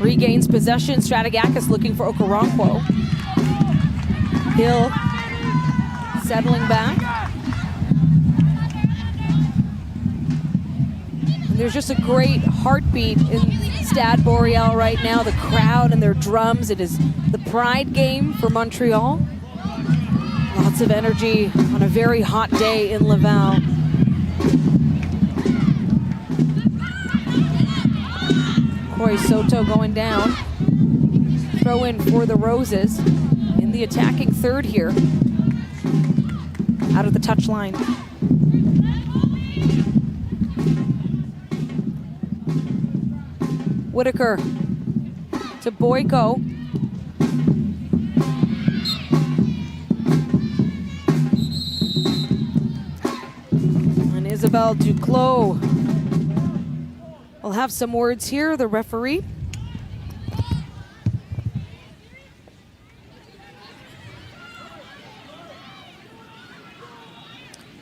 regains possession. Stratigakis looking for Okoronkwo. Hill settling back. And there's just a great heartbeat in Stade Boreal right now. The crowd and their drums. It is the pride game for Montreal. Lots of energy on a very hot day in Laval. Corey Soto going down. Throw in for the Roses in the attacking third here. Out of the touchline. Whitaker to Boyko. And Isabelle Duclos will have some words here, the referee.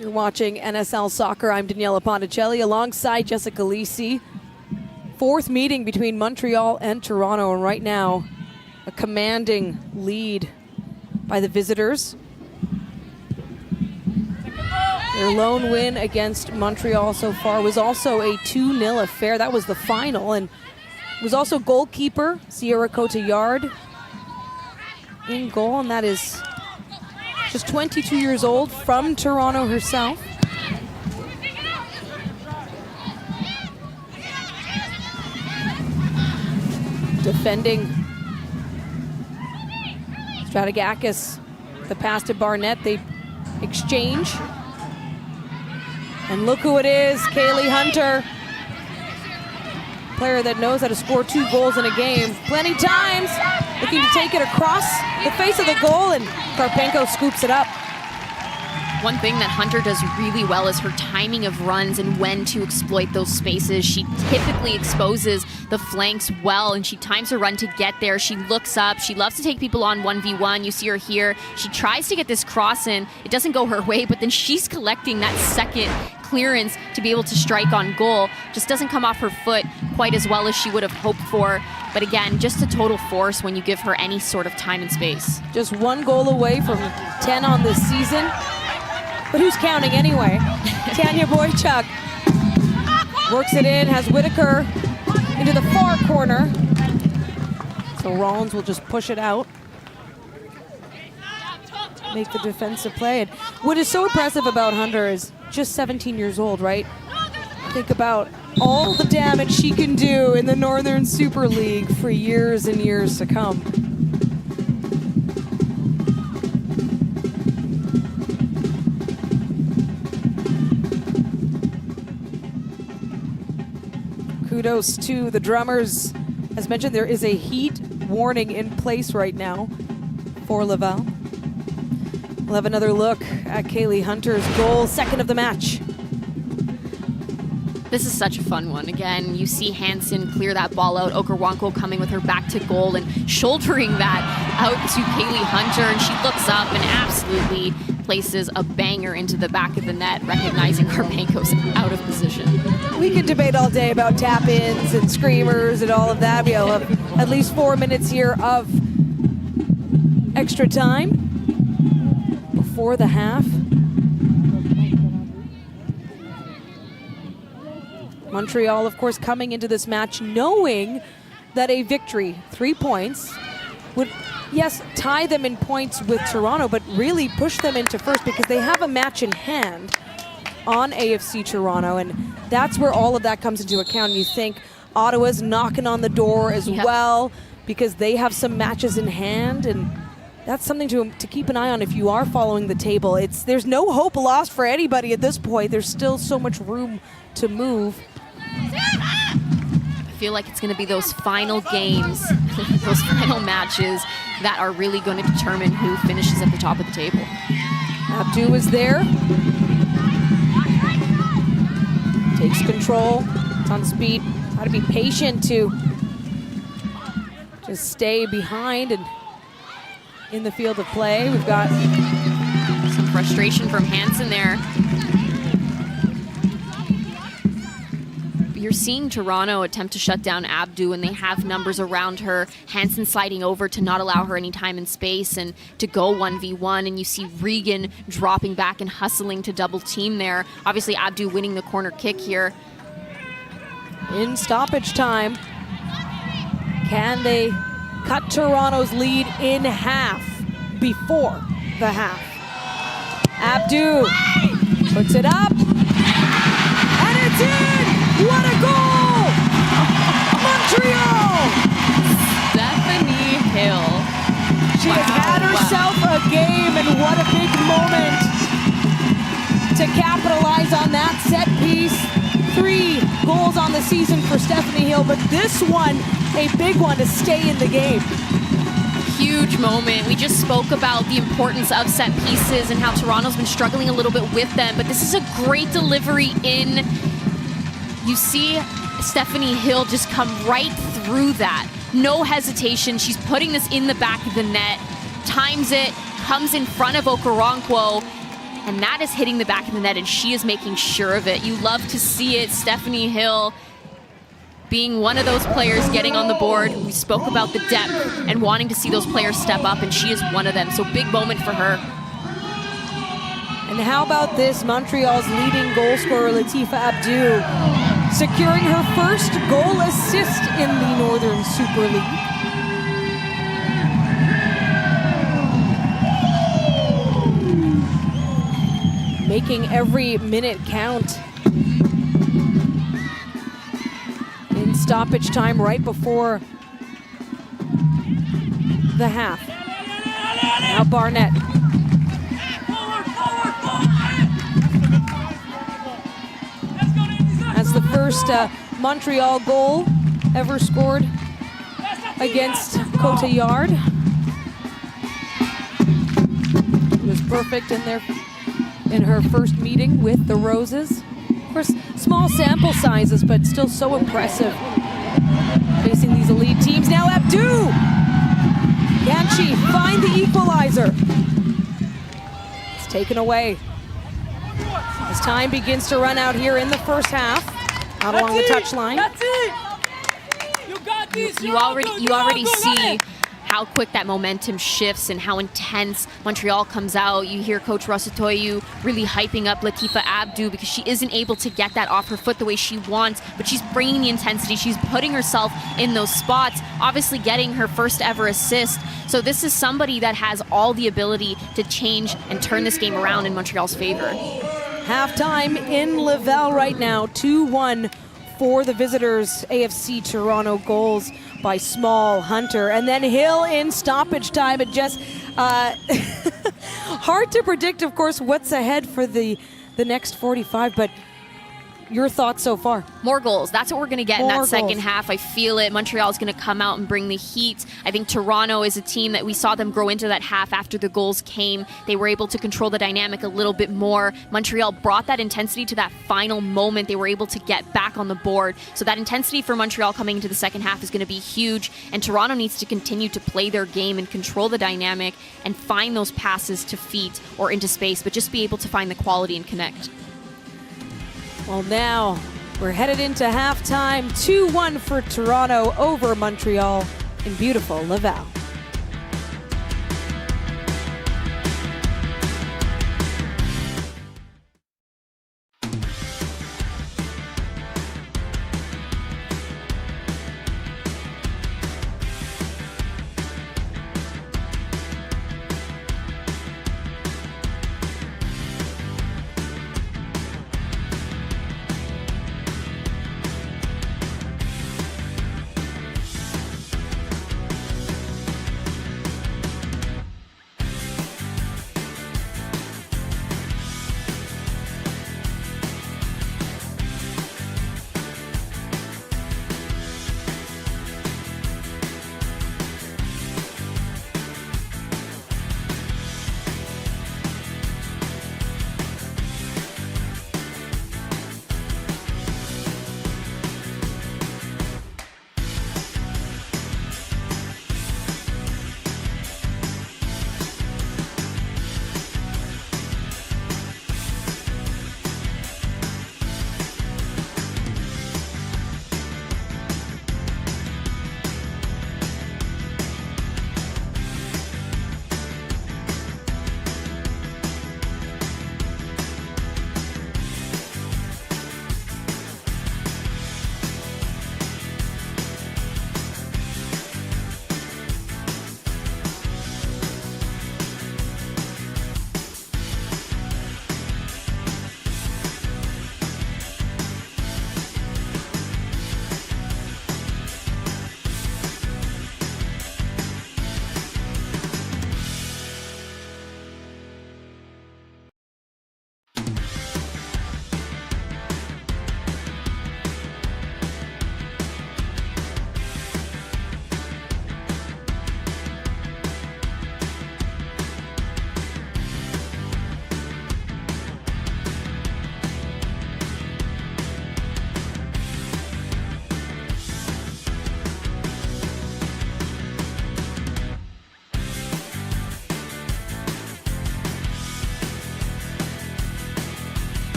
You're watching NSL Soccer. I'm Daniela Ponticelli alongside Jessica Lisi. 4th meeting between Montreal and Toronto, and right now a commanding lead by the visitors. Their lone win against Montreal so far was also a 2-0 affair. That was the final, and it was also goalkeeper Sierra Cotillard in goal, and that is just 22 years old, from Toronto herself. Defending Stratigakis, the pass to Barnett, they exchange. And look who it is, Kaylee Hunter. Player that knows how to score 2 goals in a game. Plenty times, looking to take it across the face of the goal, and Karpenko scoops it up. One thing that Hunter does really well is her timing of runs and when to exploit those spaces. She typically exposes the flanks well, and she times her run to get there. She looks up. She loves to take people on 1v1. You see her here. She tries to get this cross in. It doesn't go her way, but then she's collecting that second clearance to be able to strike on goal. Just doesn't come off her foot quite as well as she would have hoped for. But again, just a total force when you give her any sort of time and space. Just 1 goal away from 10 on this season. But who's counting anyway? Tanya Boychuk works it in, has Whitaker into the far corner. So Rollins will just push it out. Make the defensive play. And what is so impressive about Hunter is just 17 years old, right? Think about all the damage she can do in the Northern Super League for years and years to come. Kudos to the drummers. As mentioned, there is a heat warning in place right now for Laval. We'll have another look at Kaylee Hunter's goal, 2nd of the match. This is such a fun one. Again, you see Hansen clear that ball out. Okoronkwo coming with her back to goal and shouldering that out to Kaylee Hunter, and she looks up and absolutely places a banger into the back of the net, recognizing Karpenko's out of position. We could debate all day about tap-ins and screamers and all of that. We'll have at least 4 minutes here of extra time before the half. Montreal, of course, coming into this match knowing that a victory, 3 points, would, yes, tie them in points with Toronto, but really push them into first because they have a match in hand on AFC Toronto, and that's where all of that comes into account. You think Ottawa's knocking on the door as well because they have some matches in hand, and that's something to keep an eye on if you are following the table. There's no hope lost for anybody at this point. There's still so much room to move. I feel like it's going to be those final games, those final matches that are really going to determine who finishes at the top of the table. Abdu is there. Takes control. It's on speed. Got to be patient to just stay behind and in the field of play. We've got some frustration from Hansen there. You're seeing Toronto attempt to shut down Abdu, and they have numbers around her. Hansen sliding over to not allow her any time and space and to go 1v1, and you see Regan dropping back and hustling to double team there. Obviously Abdu winning the corner kick here. In stoppage time, can they cut Toronto's lead in half before the half? Abdu puts it up, and it's in! What a goal! Montreal! Stephanie Hill. She has had herself a game, and what a big moment to capitalize on that set piece. 3 goals on the season for Stephanie Hill, but this one, a big one to stay in the game. Huge moment. We just spoke about the importance of set pieces and how Toronto's been struggling a little bit with them, but this is a great delivery in. You see Stephanie Hill just come right through that. No hesitation. She's putting this in the back of the net, times it, comes in front of Okoronkwo, and that is hitting the back of the net, and she is making sure of it. You love to see it. Stephanie Hill being one of those players getting on the board. We spoke about the depth and wanting to see those players step up, and she is one of them. So big moment for her. And how about this? Montreal's leading goal scorer, Latifa Abdu, securing her first goal assist in the Northern Super League. Making every minute count. In stoppage time right before the half. Now Barnett. That's the first Montreal goal ever scored against Côte-Yard. It was perfect in her first meeting with the Roses. Of course, small sample sizes, but still so impressive facing these elite teams. Now Abdu! Can she find the equalizer? It's taken away. As time begins to run out here in the first half, out along the touchline. That's it! You got this! You already see how quick that momentum shifts and how intense Montreal comes out. You hear Coach Rasatoyu really hyping up Latifa Abdu because she isn't able to get that off her foot the way she wants, but she's bringing the intensity. She's putting herself in those spots, obviously getting her first ever assist. So this is somebody that has all the ability to change and turn this game around in Montreal's favor. Halftime in Laval right now, 2-1 for the visitors. AFC Toronto goals by Small, Hunter, and then Hill in stoppage time. It just hard to predict, of course, what's ahead for the next 45, but your thoughts so far? More goals. That's what we're going to get in More that second goals. half. I feel it. Montreal is going to come out and bring the heat. I think Toronto is a team that we saw them grow into that half after the goals came. They were able to control the dynamic a little bit more. Montreal brought that intensity to that final moment. They were able to get back on the board. So that intensity for Montreal coming into the second half is going to be huge. And Toronto needs to continue to play their game and control the dynamic and find those passes to feet or into space, but just be able to find the quality and connect. Well, now we're headed into halftime. 2-1 for Toronto over Montreal in beautiful Laval.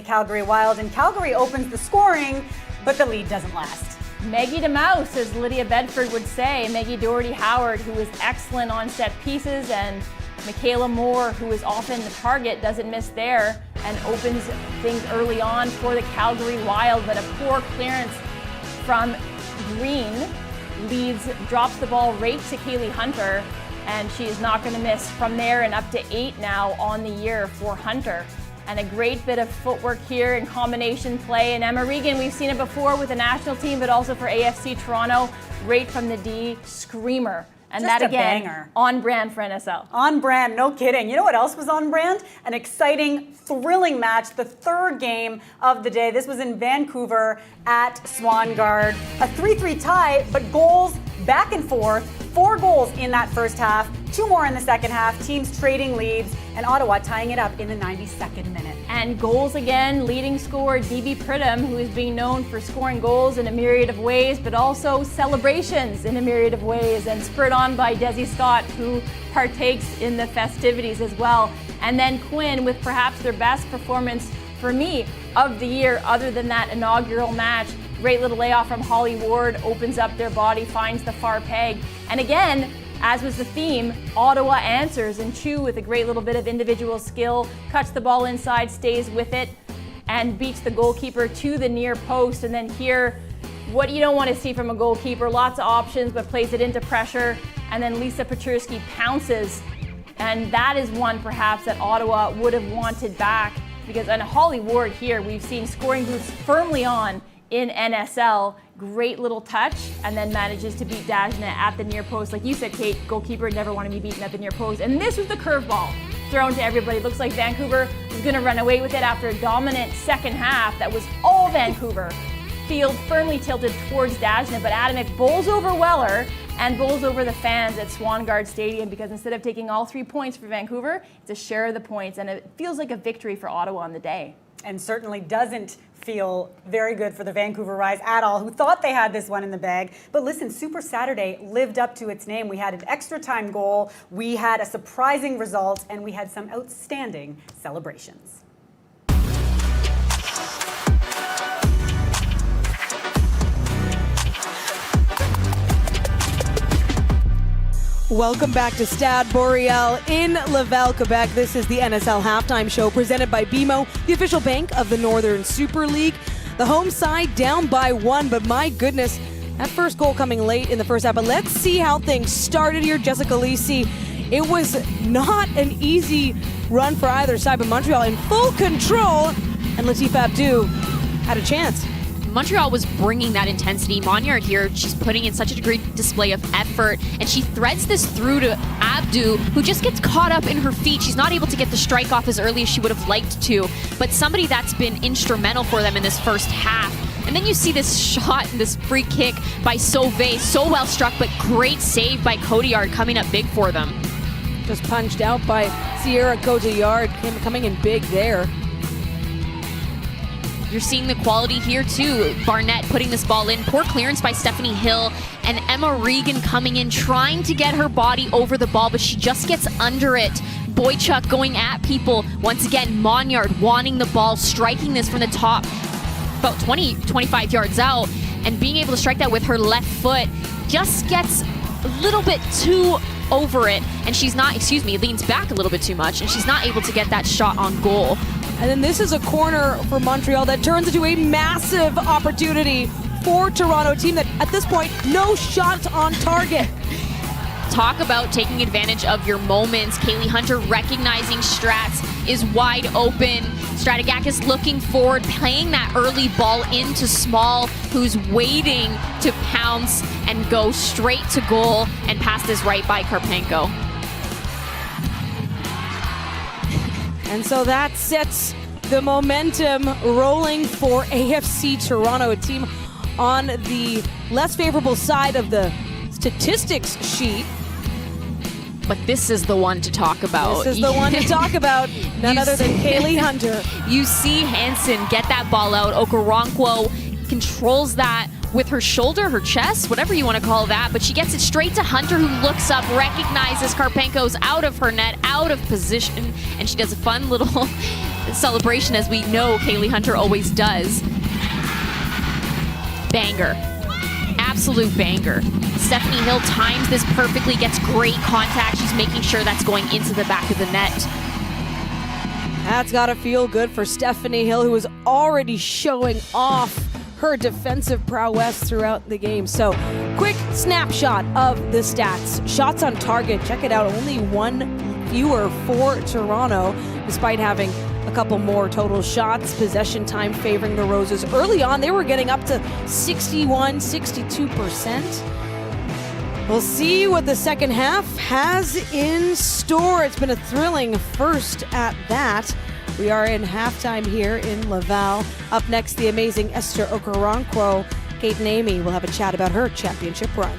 Calgary Wild, and Calgary opens the scoring, but the lead doesn't last. Maggie the Mouse, as Lydia Bedford would say. Maggie Doherty-Howard, who is excellent on set pieces, and Michaela Moore, who is often the target, doesn't miss there and opens things early on for the Calgary Wild, but a poor clearance from Green drops the ball right to Kaylee Hunter, and she is not going to miss from there, and up to 8 now on the year for Hunter. And a great bit of footwork here in combination play. And Emma Regan, we've seen it before with the national team, but also for AFC Toronto, right from the D, screamer. And Just that a again, banger. on brand for NSL. On brand, no kidding. You know what else was on brand? An exciting, thrilling match, the third game of the day. This was in Vancouver at Swangard. A 3-3 tie, but goals back and forth. 4 goals in that first half, 2 more in the second half, teams trading leads, and Ottawa tying it up in the 92nd minute. And goals again, leading scorer DB Pridham, who is being known for scoring goals in a myriad of ways, but also celebrations in a myriad of ways, and spurred on by Desi Scott, who partakes in the festivities as well. And then Quinn with perhaps their best performance for me of the year, other than that inaugural match. Great little layoff from Holly Ward, opens up their body, finds the far peg. And again, as was the theme, Ottawa answers, and Chu with a great little bit of individual skill, cuts the ball inside, stays with it, and beats the goalkeeper to the near post. And then here, what you don't want to see from a goalkeeper, lots of options, but plays it into pressure. And then Lisa Petruski pounces. And that is one perhaps that Ottawa would have wanted back, because on Holly Ward here, we've seen scoring boots firmly on in NSL. Great little touch, and then manages to beat Dajna at the near post. Like you said, Kate, goalkeeper never want to be beaten at the near post. And this was the curveball thrown to everybody. Looks like Vancouver was going to run away with it after a dominant second half that was all Vancouver. Field firmly tilted towards Dajna, but Adamic bowls over Weller and bowls over the fans at Swangard Stadium, because instead of taking all 3 points for Vancouver, it's a share of the points, and it feels like a victory for Ottawa on the day. And certainly doesn't feel very good for the Vancouver Rise at all, who thought they had this one in the bag. But listen, Super Saturday lived up to its name. We had an extra time goal, we had a surprising result, and we had some outstanding celebrations. Welcome back to Stade Boreal in Laval, Quebec. This is the NSL Halftime Show presented by BMO, the official bank of the Northern Super League. The home side down by 1, but my goodness, that first goal coming late in the first half. But let's see how things started here. Jessica Lisi, it was not an easy run for either side, but Montreal in full control, and Latif Abdou had a chance. Montreal was bringing that intensity. Monyard here, she's putting in such a great display of effort, and she threads this through to Abdou, who just gets caught up in her feet. She's not able to get the strike off as early as she would have liked to, but somebody that's been instrumental for them in this first half. And then you see this shot, this free kick by Sauvé, so well struck, but great save by Cotillard coming up big for them. Just punched out by Sierra Cotillard, coming in big there. You're seeing the quality here too. Barnett putting this ball in. Poor clearance by Stephanie Hill. And Emma Regan coming in, trying to get her body over the ball, but she just gets under it. Boychuk going at people. Once again, Monyard wanting the ball, striking this from the top, about 20, 25 yards out, and being able to strike that with her left foot. Just gets a little bit too over it, and she's not, leans back a little bit too much, and she's not able to get that shot on goal. And then this is a corner for Montreal that turns into a massive opportunity for Toronto, a team that at this point, no shot on target. Talk about taking advantage of your moments. Kaylee Hunter recognizing Strats is wide open. Stratigakis looking forward, playing that early ball into Small, who's waiting to pounce and go straight to goal, and pass this right by Karpenko. And so that sets the momentum rolling for AFC Toronto, a team on the less favorable side of the statistics sheet. But this is the one to talk about. This is the one to talk about. None other than Kaylee Hunter. You see Hansen get that ball out. Okoronkwo controls that with her shoulder, her chest, whatever you want to call that, but she gets it straight to Hunter, who looks up, recognizes Karpenko's out of her net, out of position, and she does a fun little celebration, as we know Kaylee Hunter always does. Banger. Absolute banger. Stephanie Hill times this perfectly, gets great contact. She's making sure that's going into the back of the net. That's got to feel good for Stephanie Hill, who is already showing off her defensive prowess throughout the game. So, quick snapshot of the stats. Shots on target, check it out, only one fewer for Toronto, despite having a couple more total shots. Possession time favoring the Roses. Early on, they were getting up to 61, 62%. We'll see what the second half has in store. It's been a thrilling first at that. We are in halftime here in Laval. Up next, the amazing Esther Okoronkwo. Kate and Amy will have a chat about her championship run.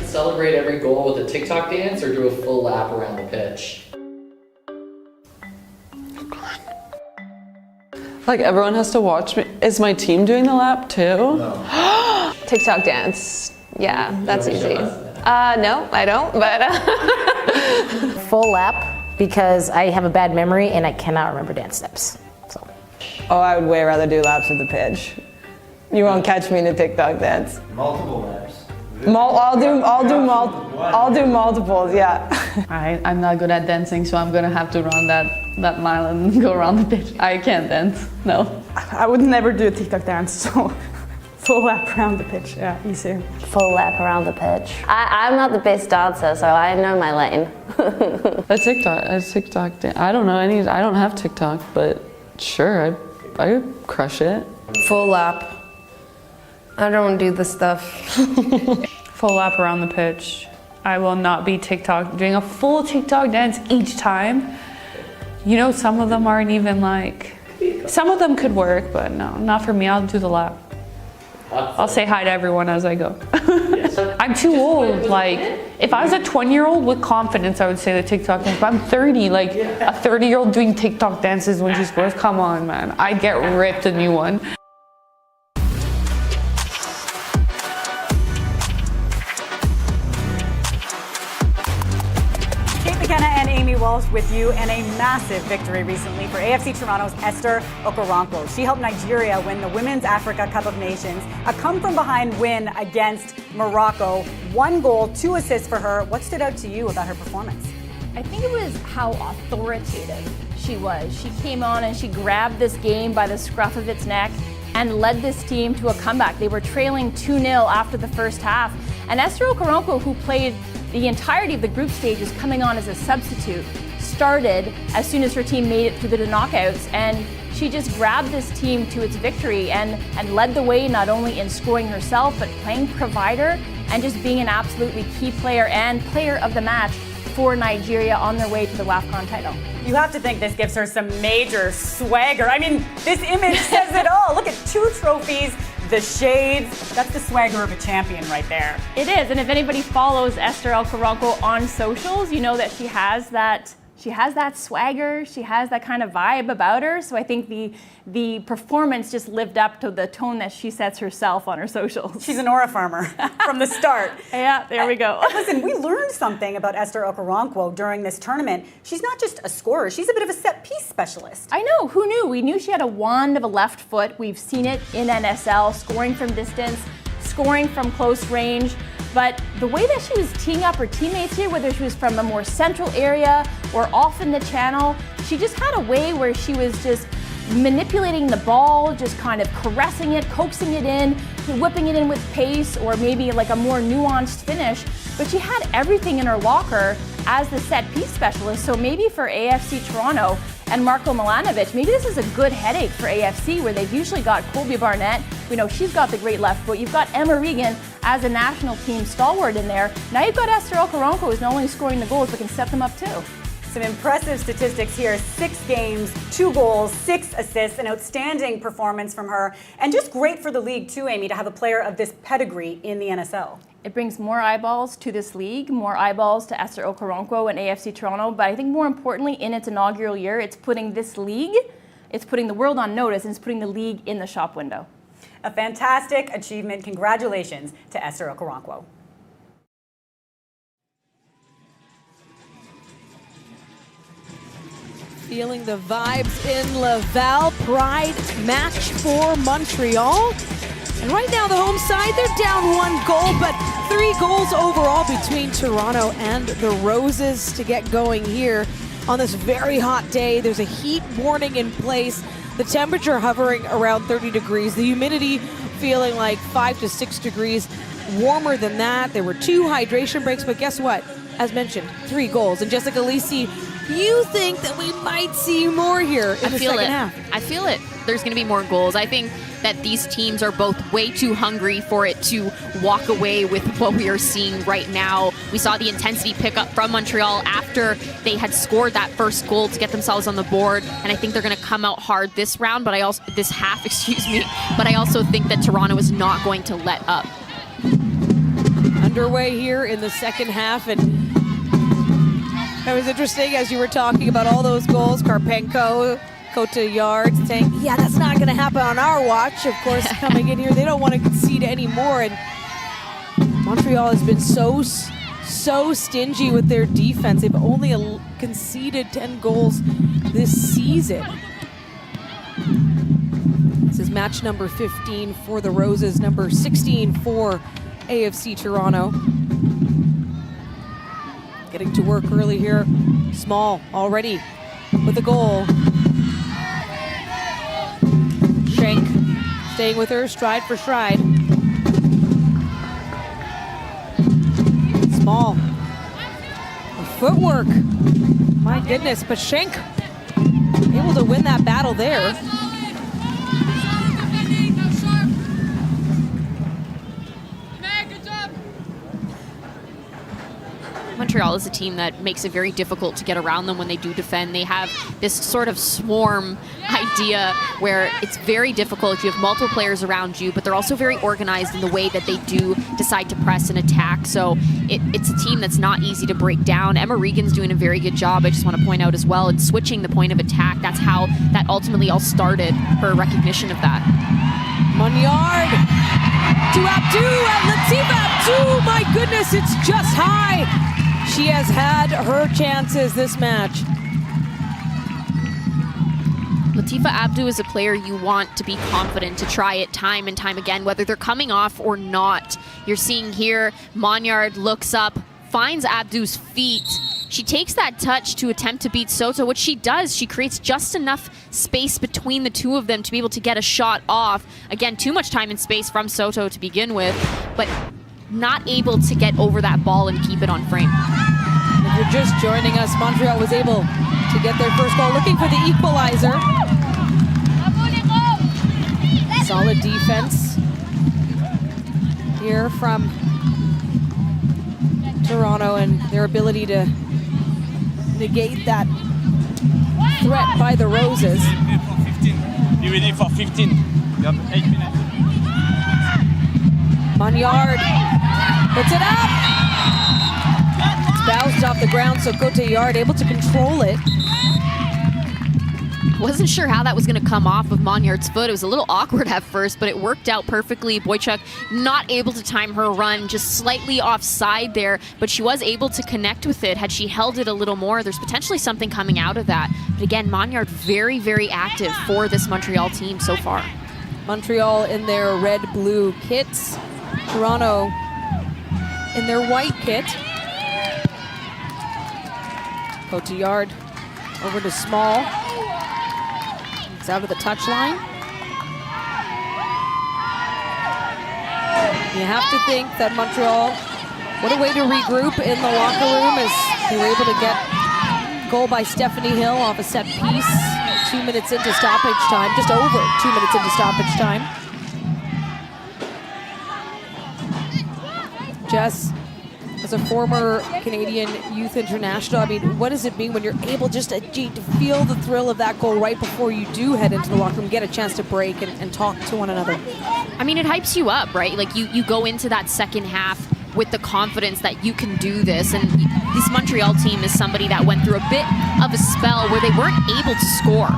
Celebrate every goal with a TikTok dance or do a full lap around the pitch? Like everyone has to watch me. Is my team doing the lap too? No. TikTok dance. Yeah, that's You easy. wanna show us? No, I don't, but Full lap because I have a bad memory and I cannot remember dance steps. So. Oh, I would way rather do laps of the pitch. You won't catch me in a TikTok dance. Multiple laps. I'll do multiples, yeah. I'm not good at dancing, so I'm gonna have to run that mile and go around the pitch. I can't dance, no. I would never do a TikTok dance, so full lap around the pitch, yeah, easier. Full lap around the pitch. I'm not the best dancer, so I know my lane. A TikTok dance. I don't know I don't have TikTok, but sure, I crush it. full lap. I don't do the stuff. Full lap around the pitch. I will not be doing a full TikTok dance each time. You know, some of them aren't even like, some of them could work, but no, not for me. I'll do the lap. I'll say hi to everyone as I go. I'm too old. Like, if I was a 20-year-old with confidence, I would say the TikTok dance, but I'm 30. Like, a 30-year-old doing TikTok dances when she scores, come on, man. I'd get ripped a new one. And Amy Walsh with you, and a massive victory recently for AFC Toronto's Esther Okoronkwo. She helped Nigeria win the Women's Africa Cup of Nations, a come-from-behind win against Morocco. 1 goal, 2 assists for her. What stood out to you about her performance? I think it was how authoritative she was. She came on and she grabbed this game by the scruff of its neck and led this team to a comeback. They were trailing 2-0 after the first half. And Esther Okoronkwo, who played the entirety of the group stages coming on as a substitute, started as soon as her team made it through the knockouts, and she just grabbed this team to its victory and led the way, not only in scoring herself, but playing provider and just being an absolutely key player and player of the match for Nigeria on their way to the WAFCON title. You have to think this gives her some major swagger. I mean, this image says it all. Look at 2 trophies, The shades, that's the swagger of a champion right there. It is, and if anybody follows Esther Okoronkwo on socials, you know that she has that swagger, she has that kind of vibe about her. So I think the performance just lived up to the tone that she sets herself on her socials. She's an aura farmer from the start. Yeah, there we go. Listen, we learned something about Esther Okoronkwo during this tournament. She's not just a scorer, she's a bit of a set piece specialist. I know, who knew? We knew she had a wand of a left foot. We've seen it in NSL, scoring from distance, scoring from close range. But the way that she was teeing up her teammates here, whether she was from a more central area or off in the channel, she just had a way where she was just manipulating the ball, just kind of caressing it, coaxing it in, whipping it in with pace, or maybe like a more nuanced finish. But she had everything in her locker as the set piece specialist. So maybe for AFC Toronto and Marko Milanovic, maybe this is a good headache for AFC, where they've usually got Colby Barnett. We know she's got the great left foot. You've got Emma Regan as a national team stalwart in there. Now you've got Esther Okoronkwo, who's not only scoring the goals, but can set them up too. Some impressive statistics here. 6 games, 2 goals, 6 assists, an outstanding performance from her. And just great for the league too, Amy, to have a player of this pedigree in the NSL. It brings more eyeballs to this league, more eyeballs to Esther Okoronkwo and AFC Toronto. But I think more importantly, in its inaugural year, it's putting this league, it's putting the world on notice, and it's putting the league in the shop window. A fantastic achievement. Congratulations to Esther Okoronkwo. Feeling the vibes in Laval. Pride match for Montreal. And right now the home side, they're down 1 goal, but 3 goals overall between Toronto and the Roses to get going here on this very hot day. There's a heat warning in place. The temperature hovering around 30 degrees. The humidity feeling like 5 to 6 degrees warmer than that. There were 2 hydration breaks, but guess what? As mentioned, 3 goals. And Jessica Lisi, you think that we might see more here in the second half? I feel it. There's going to be more goals. I think that these teams are both way too hungry for it to walk away with what we are seeing right now. We saw the intensity pick up from Montreal after they had scored that first goal to get themselves on the board, and I think they're going to come out hard this round, but this half, but I also think that Toronto is not going to let up. Underway here in the second half, and it was interesting as you were talking about all those goals. Karpenko, Cotillard saying, yeah, that's not going to happen on our watch. Of course, coming in here, they don't want to concede anymore. And Montreal has been so stingy with their defense. They've only conceded 10 goals this season. This is match number 15 for the Roses, number 16 for AFC Toronto. Getting to work early here. Small already with a goal. Schenk staying with her stride for stride. Small. Footwork. My goodness, but Schenk able to win that battle there. Montreal is a team that makes it very difficult to get around them when they do defend. They have this sort of swarm idea where it's very difficult. You have multiple players around you, but they're also very organized in the way that they do decide to press and attack. So it's a team that's not easy to break down. Emma Regan's doing a very good job, I just want to point out as well, in switching the point of attack. That's how that ultimately all started, her recognition of that. Munyard to Abdu, and Latifa Abdu, my goodness, it's just high. She has had her chances this match. Latifa Abdu is a player you want to be confident to try it time and time again, whether they're coming off or not. You're seeing here, Monyard looks up, finds Abdu's feet. She takes that touch to attempt to beat Soto, which she does. She creates just enough space between the two of them to be able to get a shot off. Again, too much time and space from Soto to begin with, but not able to get over that ball and keep it on frame. If you're just joining us, Montreal was able to get their first goal, looking for the equalizer. Solid defense here from Toronto and their ability to negate that threat by the Roses. Be ready for 15. You have 8 minutes. Monyard puts it up. It's bounced off the ground, so Cotillard able to control it. Wasn't sure how that was going to come off of Monyard's foot. It was a little awkward at first, but it worked out perfectly. Boychuk not able to time her run, just slightly offside there, but she was able to connect with it. Had she held it a little more, there's potentially something coming out of that. But again, Monyard very, very active for this Montreal team so far. Montreal in their red-blue kits. Toronto in their white kit. Cotillard over to Small. It's out of the touch line. You have to think that Montreal, what a way to regroup in the locker room as they were able to get goal by Stephanie Hill off a set piece. 2 minutes into stoppage time, just over 2 minutes into stoppage time. Jess, as a former Canadian Youth International, I mean, what does it mean when you're able just to feel the thrill of that goal right before you do head into the locker room, get a chance to break and talk to one another? I mean, it hypes you up, right? Like you go into that second half with the confidence that you can do this. And this Montreal team is somebody that went through a bit of a spell where they weren't able to score.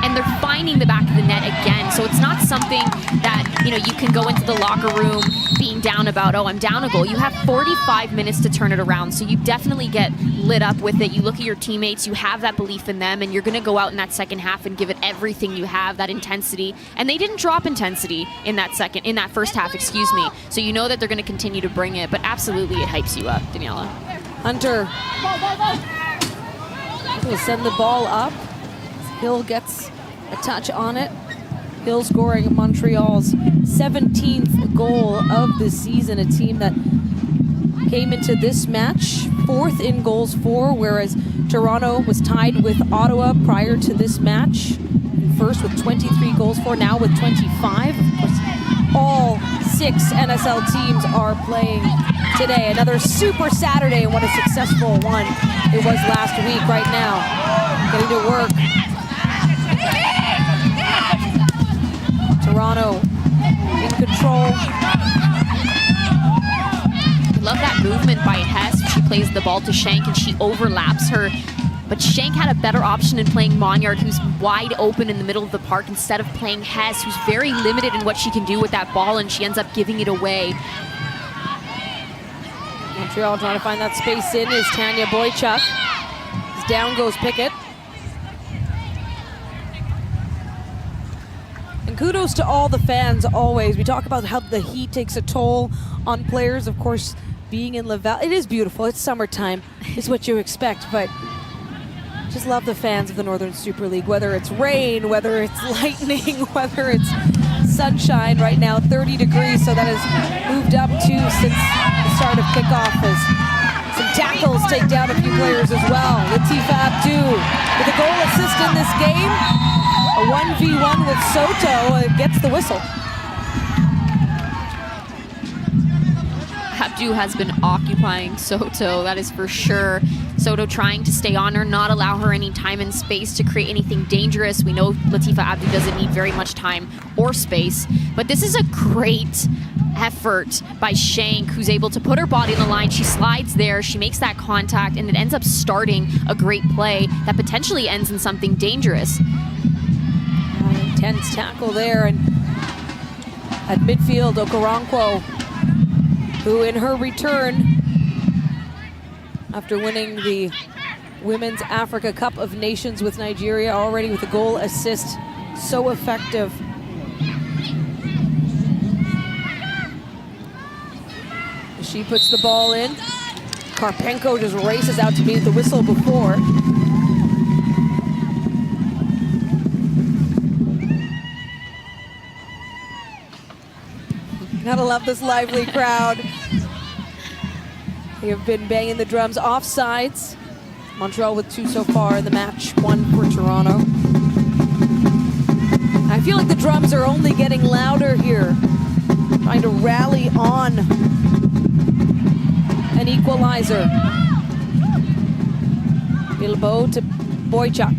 And they're finding the back of the net again. So it's not something that, you know, you can go into the locker room being down about, oh, I'm down a goal. You have 45 minutes to turn it around. So you definitely get lit up with it. You look at your teammates, you have that belief in them, and you're going to go out in that second half and give it everything you have, that intensity. And they didn't drop intensity in that first half, excuse me. So you know that they're going to continue to bring it, but absolutely it hypes you up, Daniela. Hunter will send the ball up. Hill gets a touch on it. Hill scoring Montreal's 17th goal of the season, a team that came into this match 4th in goals for, whereas Toronto was tied with Ottawa prior to this match. First with 23 goals for, now with 25. Of course, all 6 NSL teams are playing today. Another super Saturday, and what a successful one it was last week. Right now, getting to work. Toronto in control. Love that movement by Hess. She plays the ball to Shank and she overlaps her. But Shank had a better option in playing Monyard, who's wide open in the middle of the park, instead of playing Hess, who's very limited in what she can do with that ball, and she ends up giving it away. Montreal trying to find that space in is Tanya Boychuk. As down goes Pickett. And kudos to all the fans always. We talk about how the heat takes a toll on players. Of course, being in Laval, it is beautiful. It's summertime, is what you expect, but just love the fans of the Northern Super League, whether it's rain, whether it's lightning, whether it's sunshine. Right now, 30 degrees, so that has moved up too since the start of kickoff, as some tackles take down a few players as well. Latifa Abdu with a goal assist in this game. A 1v1 with Soto gets the whistle. Abdu has been occupying Soto, that is for sure. Soto trying to stay on her, not allow her any time and space to create anything dangerous. We know Latifa Abdu doesn't need very much time or space, but this is a great effort by Shank, who's able to put her body on the line. She slides there, she makes that contact, and it ends up starting a great play that potentially ends in something dangerous. Intense tackle there, and at midfield, Okoronkwo, who in her return, after winning the Women's Africa Cup of Nations with Nigeria, already with a goal assist, so effective. She puts the ball in. Karpenko just races out to meet the whistle before. Gotta love this lively crowd. They have been banging the drums. Offsides. Montreal with 2 so far in the match, 1 for Toronto. I feel like the drums are only getting louder here, trying to rally on an equalizer. Bilbao to Boychuk.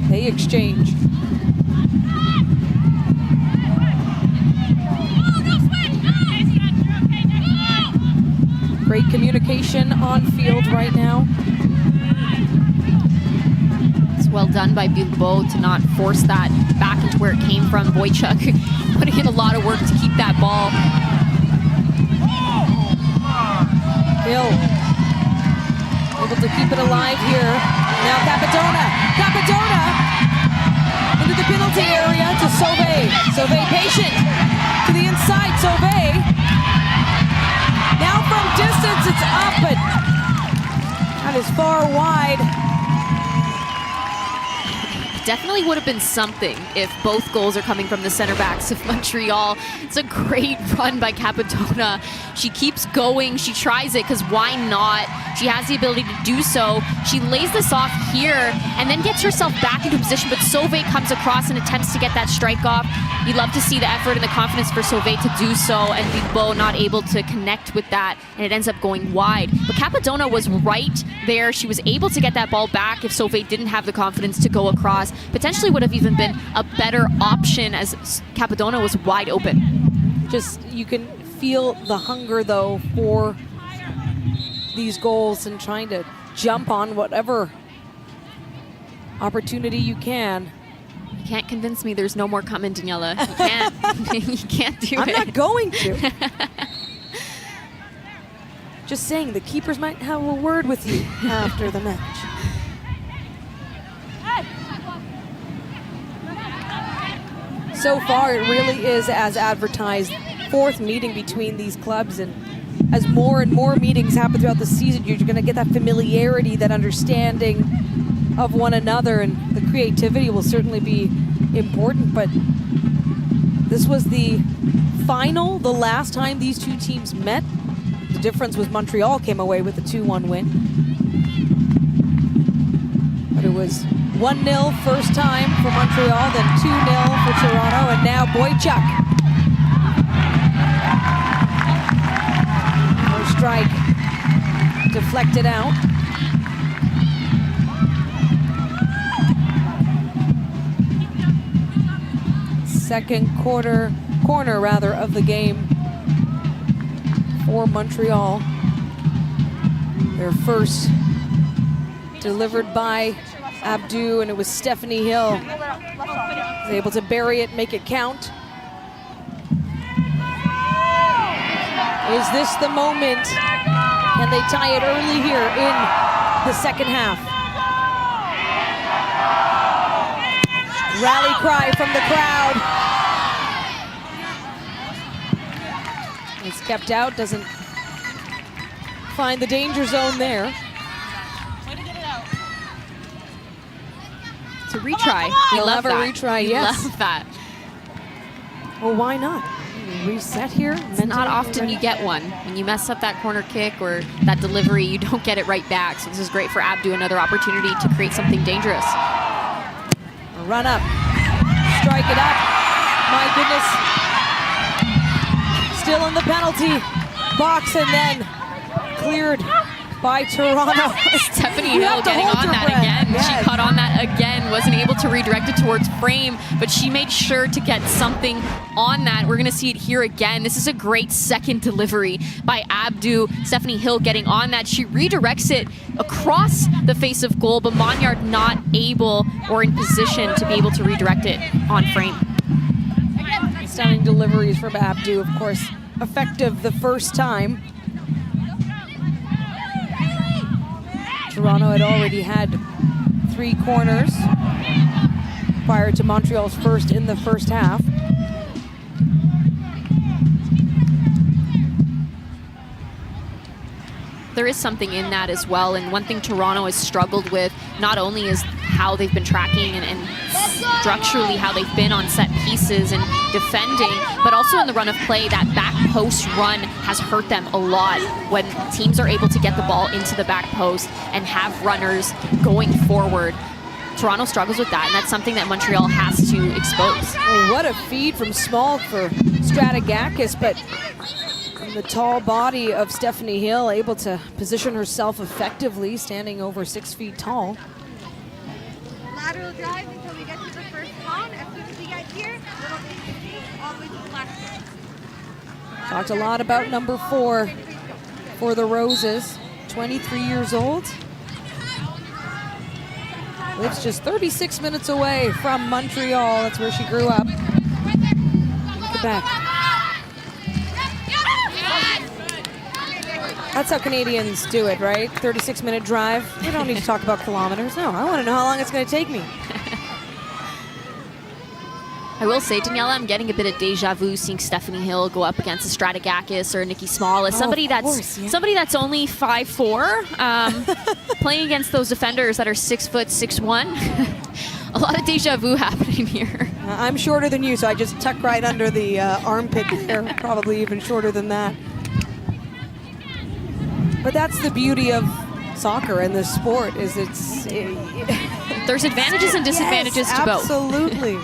They exchange. Great communication on field right now. It's well done by buildup to not force that back into where it came from. Wojciech putting in a lot of work to keep that ball. Hill able to keep it alive here. Now Capadona into the penalty area to Sauvé. Sauvé patient to the inside. Sauvé now from distance, it's up, but that is far wide. Definitely would have been something if both goals are coming from the center backs of Montreal. It's a great run by Capadona. She keeps going. She tries it because why not? She has the ability to do so. She lays this off here and then gets herself back into position, but Sauvé comes across and attempts to get that strike off. You'd love to see the effort and the confidence for Sauvé to do so, and buildup not able to connect with that, and it ends up going wide. But Capadona was right there. She was able to get that ball back if Sauvé didn't have the confidence to go across. Potentially would have even been a better option as Capadona was wide open. Just, you can feel the hunger, though, for these goals and trying to jump on whatever opportunity you can. You can't convince me there's no more coming, Daniela. You can't. You can't do it. I'm not going to. Just saying, the keepers might have a word with you after the match. So far, it really is as advertised. Fourth meeting between these clubs, and as more and more meetings happen throughout the season, you're going to get that familiarity, that understanding of one another, and the creativity will certainly be important. But this was the final, the last time these two teams met. The difference was Montreal came away with a 2-1 win. But it was 1-0 first time for Montreal, then 2-0 for Toronto, and now Wojciech. No strike. Deflected out. Second corner of the game for Montreal. Their first delivered by Abdou, and it was Stephanie Hill. Was able to bury it, make it count. Is this the moment? Can they tie it early here in the second half? Rally cry from the crowd. It's kept out, doesn't find the danger zone there. It's a retry. We'll have a retry, yes. Love that. Well, why not? Reset here. It's not often you get one. When you mess up that corner kick or that delivery, you don't get it right back. So this is great for Abdou, another opportunity to create something dangerous. A run up, strike it up. My goodness. Still in the penalty box and then cleared by Toronto. Stephanie Hill getting on that again. Yes. She caught on that again, wasn't able to redirect it towards frame, but she made sure to get something on that. We're gonna see it here again. This is a great second delivery by Abdou. Stephanie Hill getting on that. She redirects it across the face of goal, but Monyard not able or in position to be able to redirect it on frame. Stunning deliveries from Abdou, of course, effective the first time. Toronto had already had 3 corners prior to Montreal's first in the first half. There is something in that as well, and one thing Toronto has struggled with not only is how they've been tracking and structurally how they've been on set pieces and defending, but also in the run of play. That back post run has hurt them a lot when teams are able to get the ball into the back post and have runners going forward. Toronto struggles with that, and that's something that Montreal has to expose. Oh, what a feed from Small for Stratigakis, but the tall body of Stephanie Hill able to position herself effectively, standing over 6 feet tall. Lateral drive until we get to the first pond. As soon as we get here, little all the way to the left. Talked a lot about number 4 for the Roses. 23 years old. Lives just 36 minutes away from Montreal. That's where she grew up. In Quebec. That's how Canadians do it, right? 36-minute drive. We don't need to talk about kilometers. No, I want to know how long it's going to take me. I will say, Daniela, I'm getting a bit of deja vu seeing Stephanie Hill go up against a Stratigakis or a Nikki Small as somebody that's only 5'4", playing against those defenders that are 6 foot 6'1". A lot of deja vu happening here. I'm shorter than you, so I just tuck right under the armpit there, probably even shorter than that. But that's the beauty of soccer and this sport, is it's... There's advantages and disadvantages to both. Absolutely.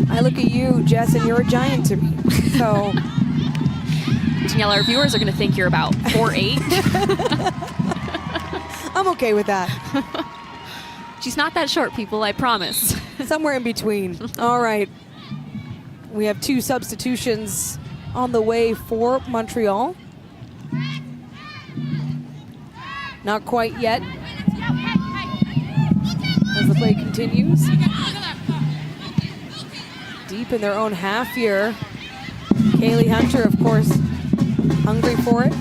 I look at you, Jess, and you're a giant to me. So, Daniela, our viewers are going to think you're about 4'8". I'm okay with that. She's not that short, people, I promise. Somewhere in between. All right. We have 2 substitutions on the way for Montreal. Not quite yet. As the play continues. Deep in their own half here. Kaylee Hunter, of course, hungry for it.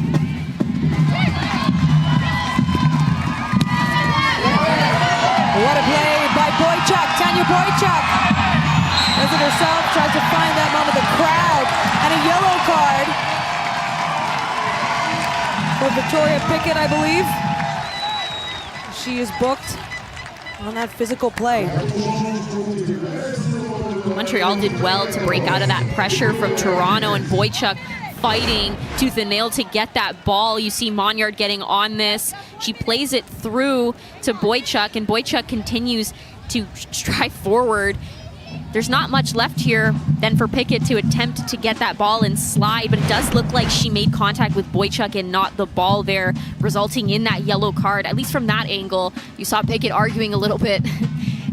What a play by Boychuk, Tanya Boychuk. Does it herself, tries to find that moment, the crowd, and a yellow card for Victoria Pickett, I believe. She is booked on that physical play. Montreal did well to break out of that pressure from Toronto, and Boychuk fighting tooth and nail to get that ball. You see Monyard getting on this. She plays it through to Boychuk, and Boychuk continues to strive forward. There's not much left here then for Pickett to attempt to get that ball and slide, but it does look like she made contact with Boychuk and not the ball there, resulting in that yellow card. At least from that angle, you saw Pickett arguing a little bit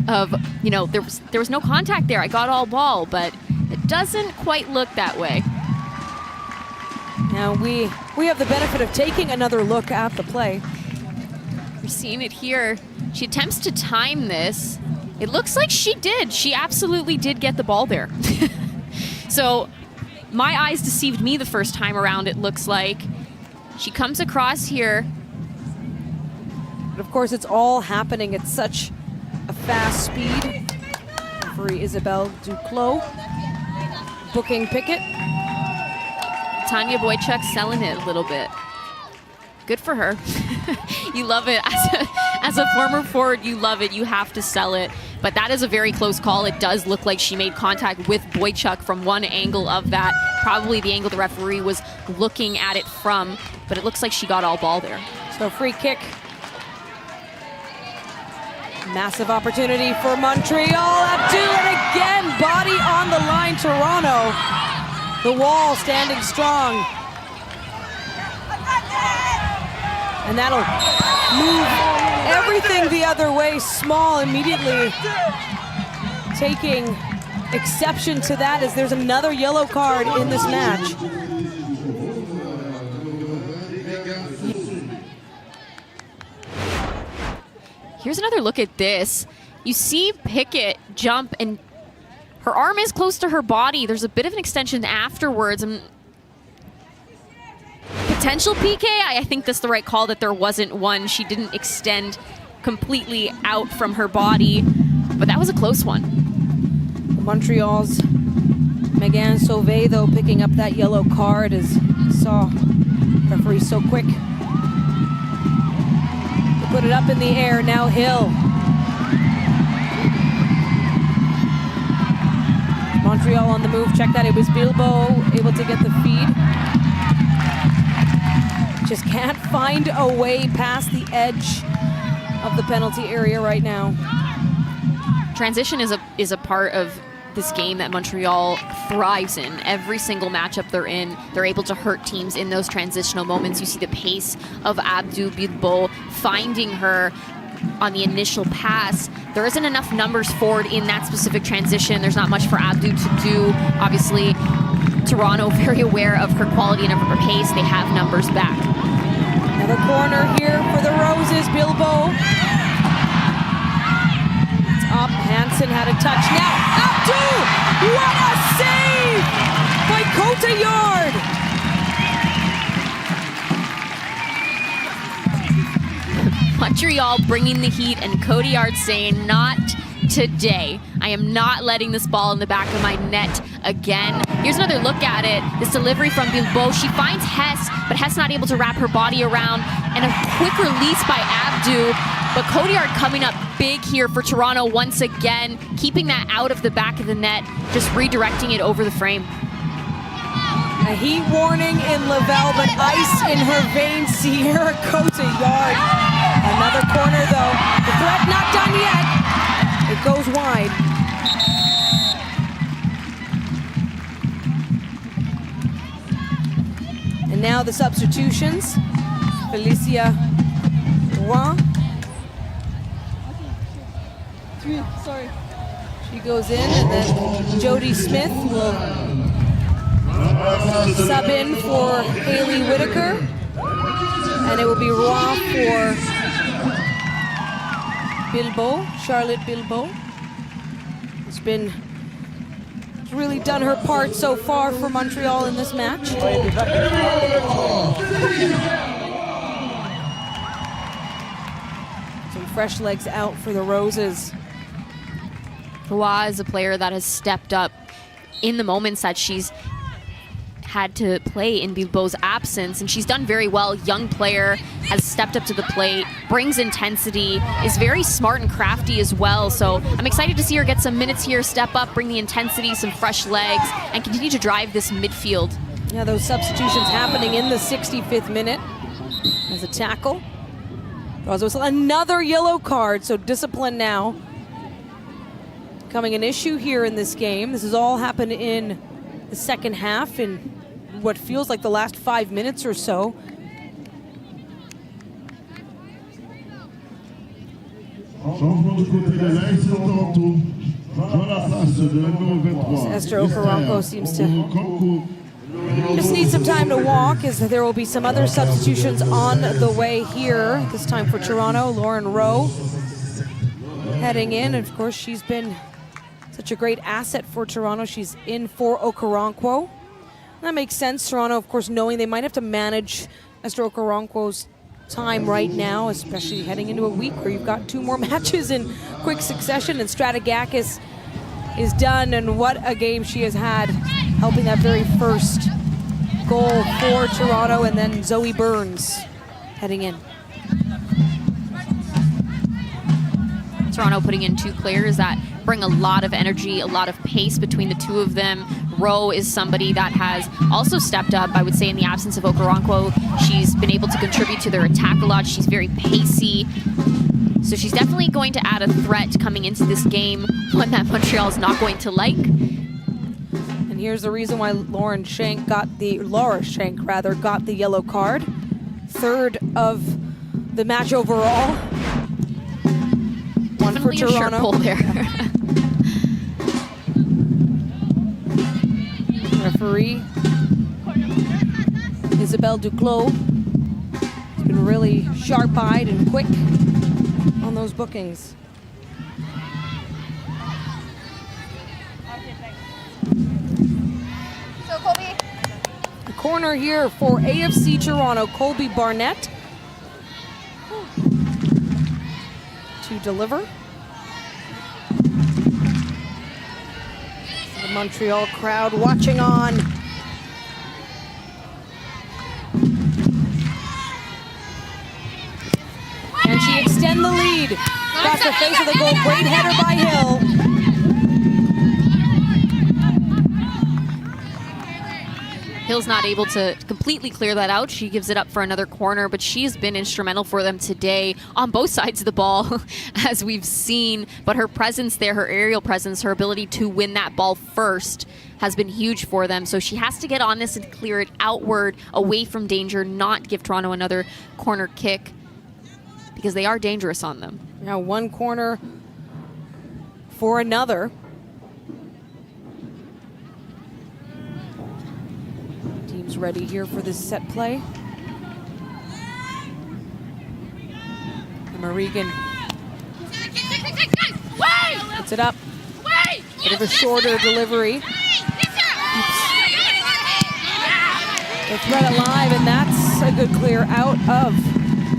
of, you know, there was no contact there. I got all ball, but it doesn't quite look that way. Now we have the benefit of taking another look at the play. You're seeing it here. She attempts to time this. It looks like she did. She absolutely did get the ball there. So my eyes deceived me the first time around, it looks like. She comes across here. But of course, it's all happening at such a fast speed. Referee Isabelle Duclos booking Pickett. Tanya Boychuk selling it a little bit. Good for her. You love it. As a former forward, you love it. You have to sell it. But that is a very close call. It does look like she made contact with Boychuk from one angle of that. Probably the angle the referee was looking at it from. But it looks like she got all ball there. So free kick. Massive opportunity for Montreal. Abdu, and again, body on the line, Toronto. The wall standing strong. And that'll move everything the other way. Small immediately taking exception to that as there's another yellow card in this match. Here's another look at this. You see Pickett jump and her arm is close to her body. There's a bit of an extension afterwards. Potential PK, I think that's the right call that there wasn't one. She didn't extend completely out from her body, but that was a close one. Montreal's Megan Sauvé, though, picking up that yellow card as you saw referee so quick. They put it up in the air, now Hill. Montreal on the move, check that, it was Bilbo able to get the feed. Just can't find a way past the edge of the penalty area right now. Transition is a part of this game that Montreal thrives in. Every single matchup they're in, they're able to hurt teams in those transitional moments. You see the pace of Abdu Bilbo finding her on the initial pass. There isn't enough numbers forward in that specific transition. There's not much for Abdu to do. Obviously, Toronto very aware of her quality and of her pace. They have numbers back. Another corner here for the Roses. Bilbao. It's up. Hansen had a touch. Now Abdul! What a save by Cotillard! Montreal bringing the heat, and Cotillard saying, not today. I am not letting this ball in the back of my net again. Here's another look at it. This delivery from Bilbao. She finds Hess, but Hess not able to wrap her body around, and a quick release by Abdu. But Cotillard coming up big here for Toronto once again, keeping that out of the back of the net, just redirecting it over the frame. A heat warning in Laval, but ice in her veins. Sierra Cotillard. Another corner though. The threat not done yet. It goes wide. And now the substitutions. Felicia Rouen. Sorry. She goes in, and then Jody Smith will sub in for Haley Whitaker. And it will be Rouen for Bilbao, Charlotte Bilbao. It's really done her part so far for Montreal in this match. Some fresh legs out for the Roses. Roy is a player that has stepped up in the moments that she's had to play in Bilbao's absence, and she's done very well. Young player, has stepped up to the plate, brings intensity, is very smart and crafty as well. So I'm excited to see her get some minutes here, step up, bring the intensity, some fresh legs, and continue to drive this midfield. Yeah, those substitutions happening in the 65th minute as a tackle. Another yellow card, so discipline now. Becoming an issue here in this game. This has all happened in the second half in what feels like the last 5 minutes or so. Esther Okaranko seems to just need some time to walk, as there will be some other substitutions on the way here. This time for Toronto, Lauren Rowe heading in. And of course, she's been such a great asset for Toronto. She's in for Okaranko. That makes sense. Toronto, of course, knowing they might have to manage Esther Okaranko's time right now, especially heading into a week where you've got 2 more matches in quick succession, and Stratigakis is done, and what a game she has had, helping that very first goal for Toronto, and then Zoe Burns heading in. Toronto putting in 2 players that bring a lot of energy, a lot of pace between the 2 of them. Rowe is somebody that has also stepped up, I would say, in the absence of Okaranko. She's been able to contribute to their attack a lot. She's very pacey. So she's definitely going to add a threat coming into this game, one that Montreal is not going to like. And here's the reason why Laura Schenk got the yellow card. 3rd of the match overall. One for Definitely a shirt Toronto. pull there. Referee Isabelle Duclos has been really sharp-eyed and quick on those bookings. So, Colby. A corner here for AFC Toronto, Colby Barnett to deliver. The Montreal crowd watching on. And she extends the lead. Across the face of the goal, great header by Hill. Hill's not able to completely clear that out. She gives it up for another corner, but she's been instrumental for them today on both sides of the ball, as we've seen. But her presence there, her aerial presence, her ability to win that ball first has been huge for them. So she has to get on this and clear it outward, away from danger, not give Toronto another corner kick, because they are dangerous on them. Now 1 corner for another. almost ready here for this set play. Emma Regan puts it up. Bit of a shorter delivery. Keeps the threat alive, and that's a good clear out of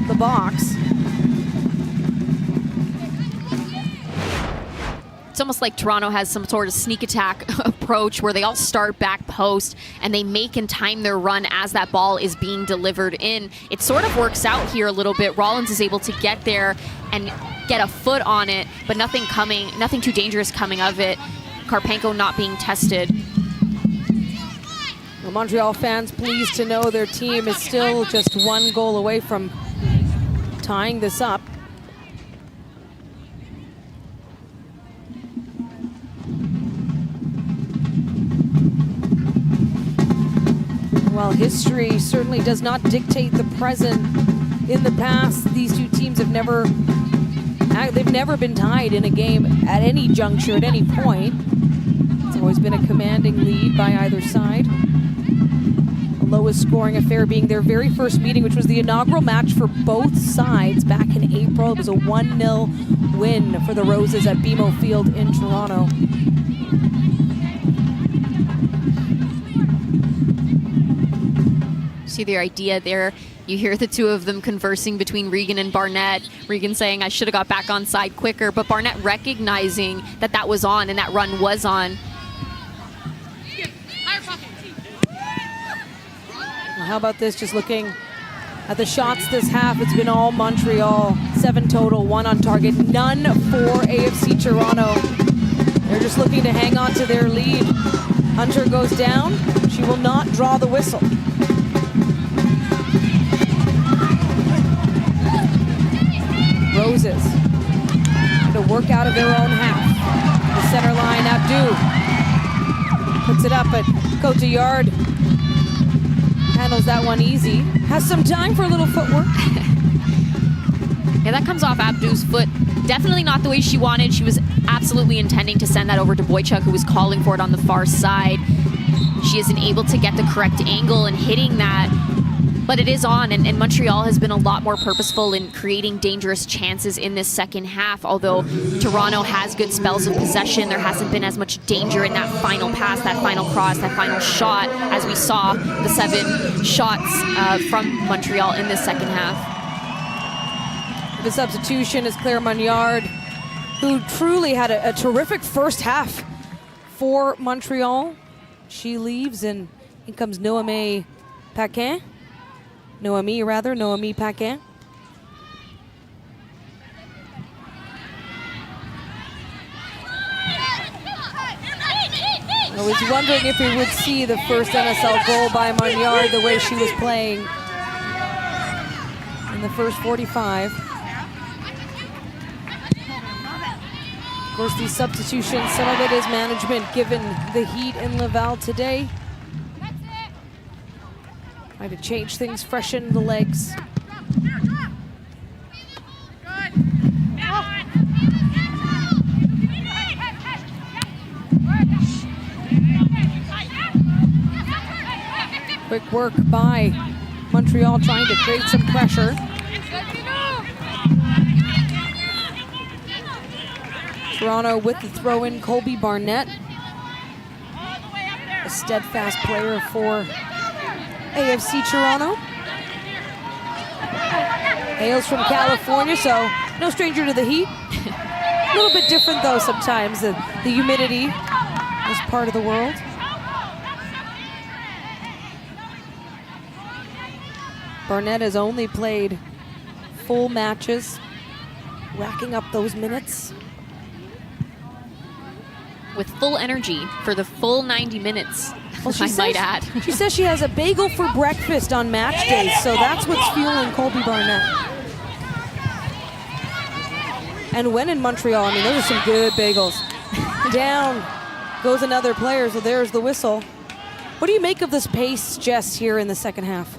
the box. It's almost like Toronto has some sort of sneak attack approach where they all start back post and they make and time their run as that ball is being delivered in. It sort of works out here a little bit. Rollins is able to get there and get a foot on it, but nothing too dangerous coming of it. Karpenko not being tested. Well, Montreal fans pleased to know their team is still just one goal away from tying this up. While history certainly does not dictate the present, in the past, these two teams have never been tied in a game at any juncture, at any point. It's always been a commanding lead by either side. The lowest scoring affair being their very first meeting, which was the inaugural match for both sides back in April. It was a 1-0 win for the Roses at BMO Field in Toronto. See the idea there. You hear the two of them conversing between Regan and Barnett. Regan saying, I should have got back on side quicker, but Barnett recognizing that that was on and that run was on. Well, how about this? Just looking at the shots this half, it's been all Montreal. 7 total, 1 on target, none for AFC Toronto. They're just looking to hang on to their lead. Hunter goes down. She will not draw the whistle. Roses to work out of their own half. The center line, Abdu puts it up, but Cotillard handles that one easy. Has some time for a little footwork. Yeah, that comes off Abdu's foot. Definitely not the way she wanted. She was absolutely intending to send that over to Boychuk, who was calling for it on the far side. She isn't able to get the correct angle and hitting that. But it is on, and Montreal has been a lot more purposeful in creating dangerous chances in this second half. Although Toronto has good spells of possession, there hasn't been as much danger in that final pass, that final cross, that final shot, as we saw the 7 shots from Montreal in this second half. The substitution is Claire Magnard, who truly had a terrific first half for Montreal. She leaves, and in comes Noémie Paquin. Noémie Paquin. I was wondering if we would see the first NSL goal by Magnard the way she was playing in the first 45. Of course, these substitutions, some of it is management given the heat in Laval today. Trying to change things, freshen the legs. Quick work by Montreal trying to create some pressure. Toronto with the throw-in, Colby Barnett. A steadfast player for AFC Toronto. Hails from California, so no stranger to the heat. A little bit different though sometimes, the humidity in this part of the world. Barnett has only played full matches, racking up those minutes. With full energy for the full 90 minutes. Well, I might add. She says she has a bagel for breakfast on match days, so that's what's fueling Colby Barnett. And when in Montreal, I mean, those are some good bagels. Down goes another player, so there's the whistle. What do you make of this pace, Jess, here in the second half?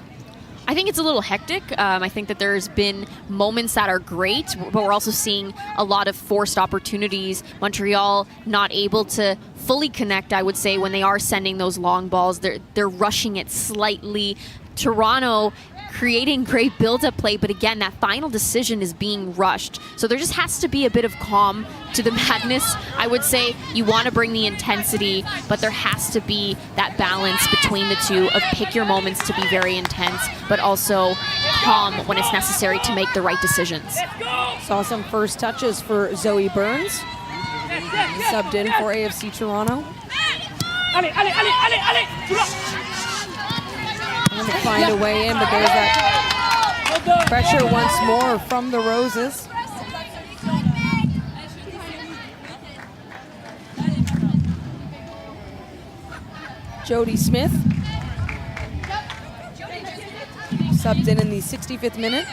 I think it's a little hectic. I think that there's been moments that are great, but we're also seeing a lot of forced opportunities. Montreal not able to fully connect, I would say, when they are sending those long balls. They're rushing it slightly. Toronto creating great build-up play, but again, that final decision is being rushed. So there just has to be a bit of calm to the madness. I would say you want to bring the intensity, but there has to be that balance between the two of pick your moments to be very intense, but also calm when it's necessary to make the right decisions. Saw some first touches for Zoe Burns, subbed in for AFC Toronto. Trying to find a way in, but there's that pressure once more from the Roses. Jody Smith subbed in the 65th minute.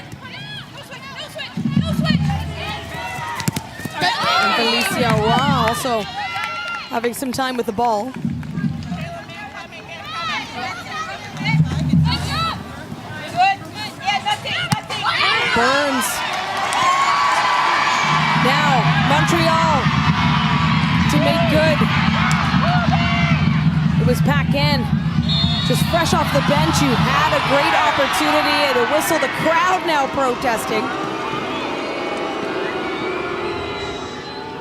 And Felicia Roy also having some time with the ball. Burns. Now, Montreal to make good. It was Paquin, just fresh off the bench, who had a great opportunity, and a whistle. The crowd now protesting.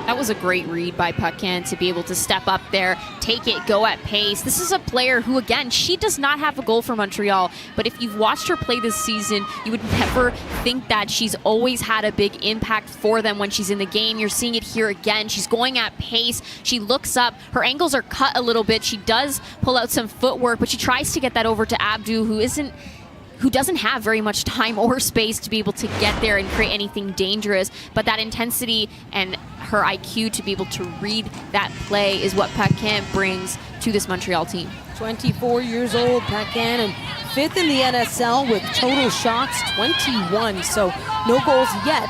That was a great read by Paquin to be able to step up there, take it, go at pace. This is a player who, again, she does not have a goal for Montreal, but if you've watched her play this season, you would never think that. She's always had a big impact for them when she's in the game. You're seeing it here again. She's going at pace. She looks up. Her ankles are cut a little bit. She does pull out some footwork, but she tries to get that over to Abdu, who doesn't have very much time or space to be able to get there and create anything dangerous. But that intensity and her IQ to be able to read that play is what Paquin brings to this Montreal team. 24 years old, Paquin, and 5th in the NSL with total shots, 21. So no goals yet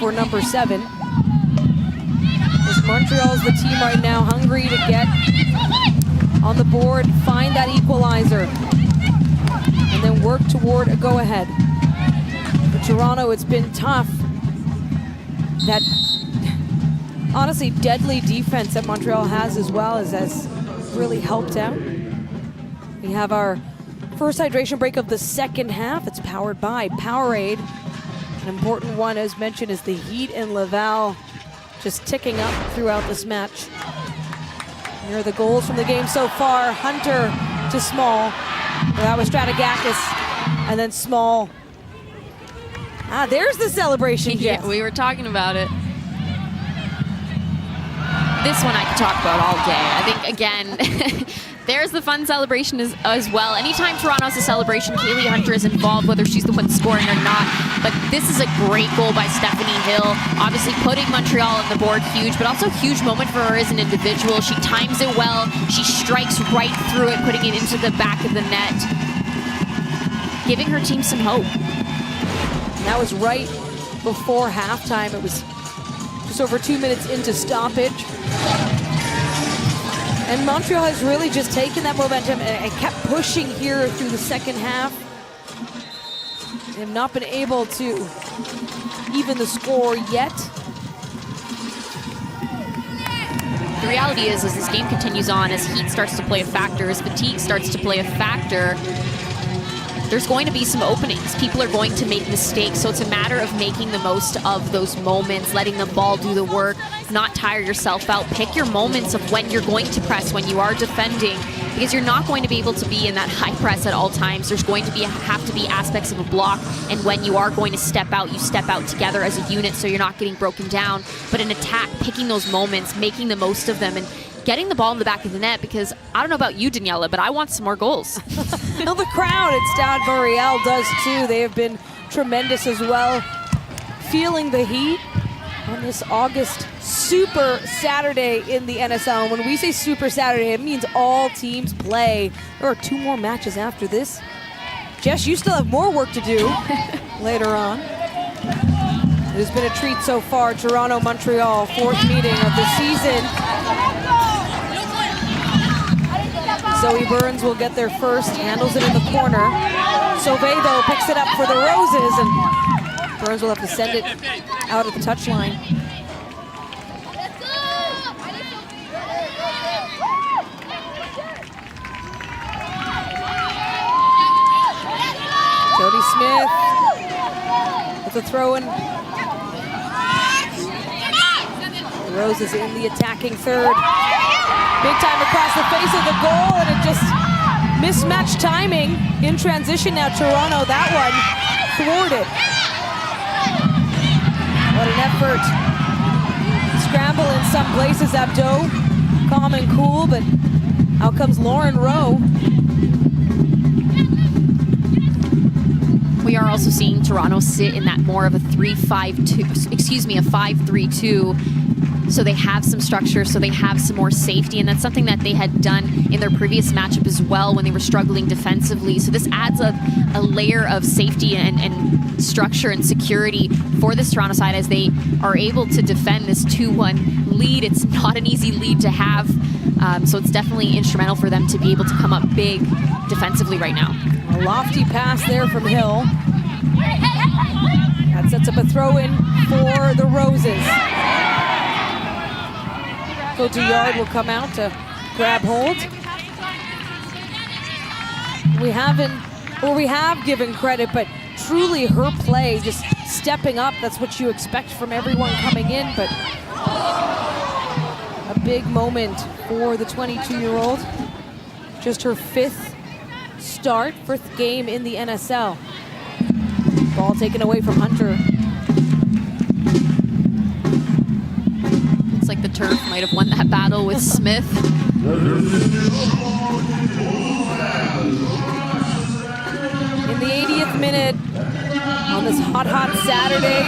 for number 7. As Montreal is the team right now, hungry to get on the board, find that equalizer, and then work toward a go-ahead. For Toronto, it's been tough. That, honestly, deadly defense that Montreal has as well has really helped out. We have our first hydration break of the second half. It's powered by Powerade. An important one, as mentioned, is the heat in Laval, just ticking up throughout this match. Here are the goals from the game so far. Hunter to Small. Well, that was Strategakis, and then Small. There's the celebration, Jess. Yeah, we were talking about it. This one I could talk about all day. I think, again, there's the fun celebration as well. Anytime Toronto has a celebration, Kaylee Hunter is involved, whether she's the one scoring or not. But this is a great goal by Stephanie Hill. Obviously putting Montreal on the board, huge, but also a huge moment for her as an individual. She times it well. She strikes right through it, putting it into the back of the net, giving her team some hope. That was right before halftime. It was just over 2 minutes into stoppage. And Montreal has really just taken that momentum and kept pushing here through the second half. They have not been able to even the score yet. The reality is as this game continues on, as heat starts to play a factor, as fatigue starts to play a factor, there's going to be some openings. People are going to make mistakes, so it's a matter of making the most of those moments, letting the ball do the work, not tire yourself out. Pick your moments of when you're going to press, when you are defending, because you're not going to be able to be in that high press at all times. There's going to have to be aspects of a block, and when you are going to step out, you step out together as a unit so you're not getting broken down. But in attack, picking those moments, making the most of them, and getting the ball in the back of the net, because I don't know about you, Daniela, but I want some more goals. Well, the crowd at Stade Montréal does too. They have been tremendous as well. Feeling the heat on this August Super Saturday in the NSL. And when we say Super Saturday, it means all teams play. There are 2 more matches after this. Jess, you still have more work to do later on. It has been a treat so far. Toronto-Montreal, 4th meeting of the season. Zoe Burns will get there first, handles it in the corner. Sauvé, though, picks it up for the Roses, and Burns will have to send it out at the touchline. Jody Smith with the throw-in. The Roses in the attacking third. Big time across the face of the goal, and it just mismatched timing in transition now. Toronto, that one thwarted. What an effort. Scramble in some places, Abdo. Calm and cool, but out comes Lauren Rowe. We are also seeing Toronto sit in that more of a 3-5-2, excuse me, a 5-3-2. So they have some structure, so they have some more safety, and that's something that they had done in their previous matchup as well when they were struggling defensively. So this adds a layer of safety and structure and security for this Toronto side as they are able to defend this 2-1 lead. It's not an easy lead to have, so it's definitely instrumental for them to be able to come up big defensively right now. A lofty pass there from Hill. That sets up a throw-in for the Roses. Cotillard will come out to grab hold. We have given credit, but truly her play, just stepping up, that's what you expect from everyone coming in, but a big moment for the 22-year-old. Just her 5th start, 5th game in the NSL. Ball taken away from Hunter. Like the turf might have won that battle with Smith. In the 80th minute on this hot Saturday,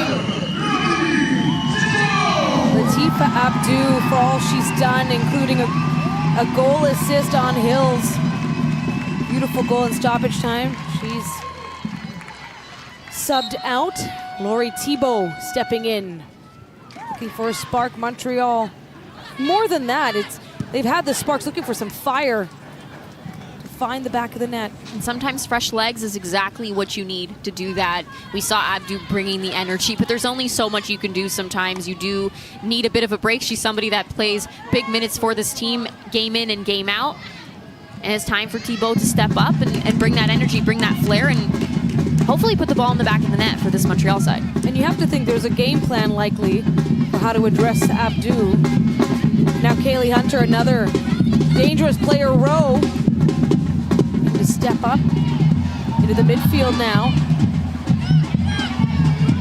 Latifa Abdu, for all she's done, including a goal assist on Hills. Beautiful goal in stoppage time. She's subbed out. Lori Thibault stepping in. Looking for a spark, Montreal. More than that, they've had the sparks, looking for some fire to find the back of the net. And sometimes fresh legs is exactly what you need to do that. We saw Abdu bringing the energy, but there's only so much you can do sometimes. You do need a bit of a break. She's somebody that plays big minutes for this team, game in and game out. And it's time for Thibault to step up and bring that energy, bring that flair, and hopefully put the ball in the back of the net for this Montreal side. And you have to think there's a game plan likely for how to address Abdu. Now Kaylee Hunter, another dangerous player, Rowe, to step up into the midfield now.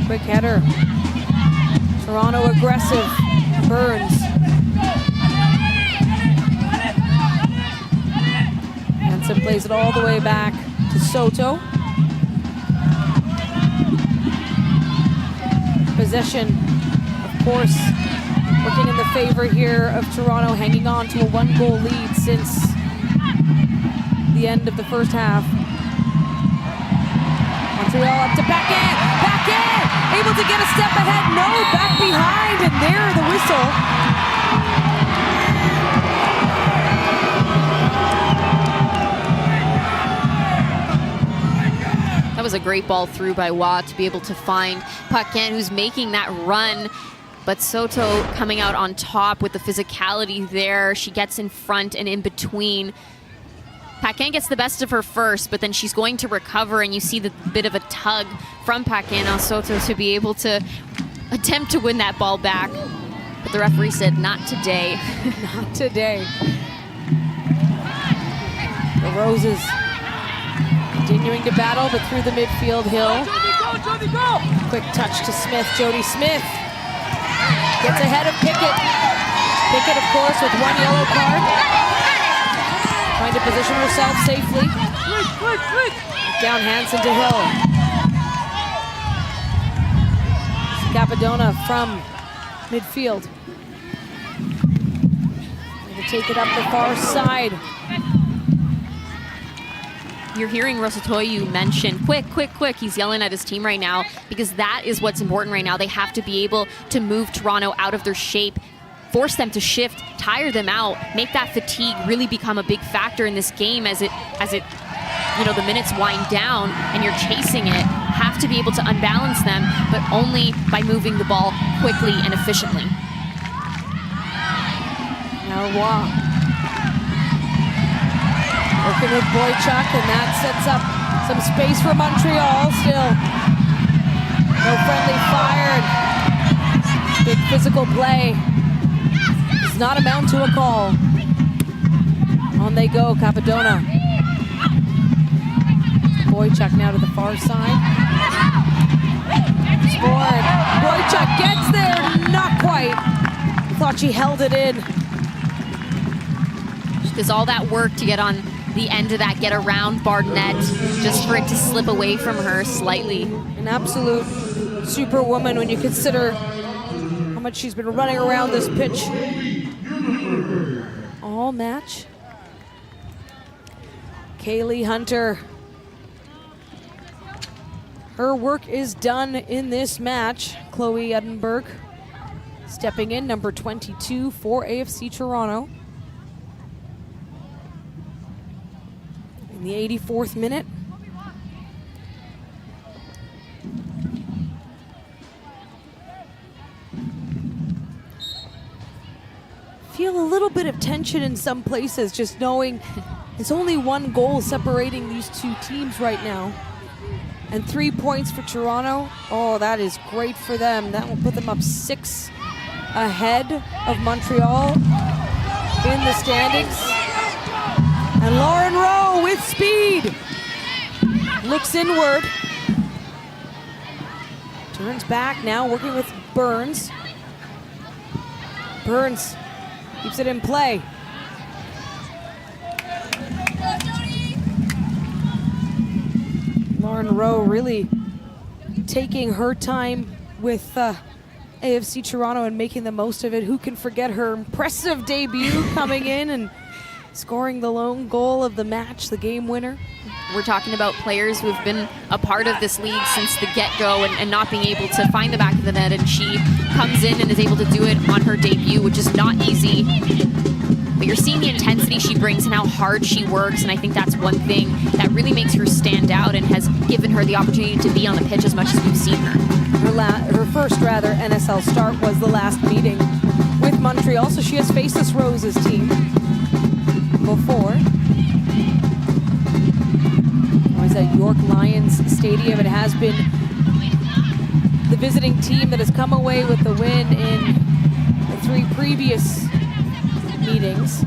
Quick header. Toronto aggressive. Burns. Hansen plays it all the way back to Soto. Possession, of course, working in the favor here of Toronto, hanging on to a 1-goal lead since the end of the first half. Montreal up to Paquin, able to get a step ahead, no, back behind, and there the whistle. That was a great ball through by Watt to be able to find Paquin, who's making that run. But Soto coming out on top with the physicality there. She gets in front and in between. Paquin gets the best of her first, but then she's going to recover, and you see the bit of a tug from Paquin on Soto to be able to attempt to win that ball back. But the referee said, not today. Not today. The Roses continuing to battle, but through the midfield, Hill. Quick touch to Smith, Jody Smith. Gets ahead of Pickett. Pickett, of course, with 1 yellow card. Trying to position herself safely. Down Hansen to Hill. Capadona from midfield. Going to take it up the far side. You're hearing Rosatoyu mention, quick. He's yelling at his team right now because that is what's important right now. They have to be able to move Toronto out of their shape force them to shift, tire them out, make that fatigue really become a big factor in this game as it the minutes wind down and you're chasing it. Have to be able to unbalance them, but only by moving the ball quickly and efficiently. Now Roy working with Boychuk, and that sets up some space for Montreal still. No friendly fire. Big physical play. Does not amount to a call. On they go, Capadona. Boychuk now to the far side. Scored. Boychuk gets there, not quite. Thought she held it in. She does all that work to get on the end of that, get around Barnett, just for it to slip away from her slightly. An absolute superwoman when you consider how much she's been running around this pitch all match. Kaylee Hunter. Her work is done in this match. Chloe Edinburgh stepping in, number 22 for AFC Toronto. In the 84th minute. Feel a little bit of tension in some places, just knowing there's only one goal separating these two teams right now. And 3 points for Toronto. Oh, that is great for them. That will put them up 6 ahead of Montreal in the standings. And Lauren Rowe with speed. Looks inward. Turns back now, working with Burns. Burns keeps it in play. Lauren Rowe really taking her time with AFC Toronto and making the most of it. Who can forget her impressive debut coming in and scoring the lone goal of the match, the game winner. We're talking about players who have been a part of this league since the get-go and not being able to find the back of the net, and she comes in and is able to do it on her debut, which is not easy. But you're seeing the intensity she brings and how hard she works, and I think that's one thing that really makes her stand out and has given her the opportunity to be on the pitch as much as we've seen her. Her first NSL start was the last meeting with Montreal, so she has faced this Roses team before. It was at York Lions Stadium. It has been the visiting team that has come away with the win in the 3 previous meetings.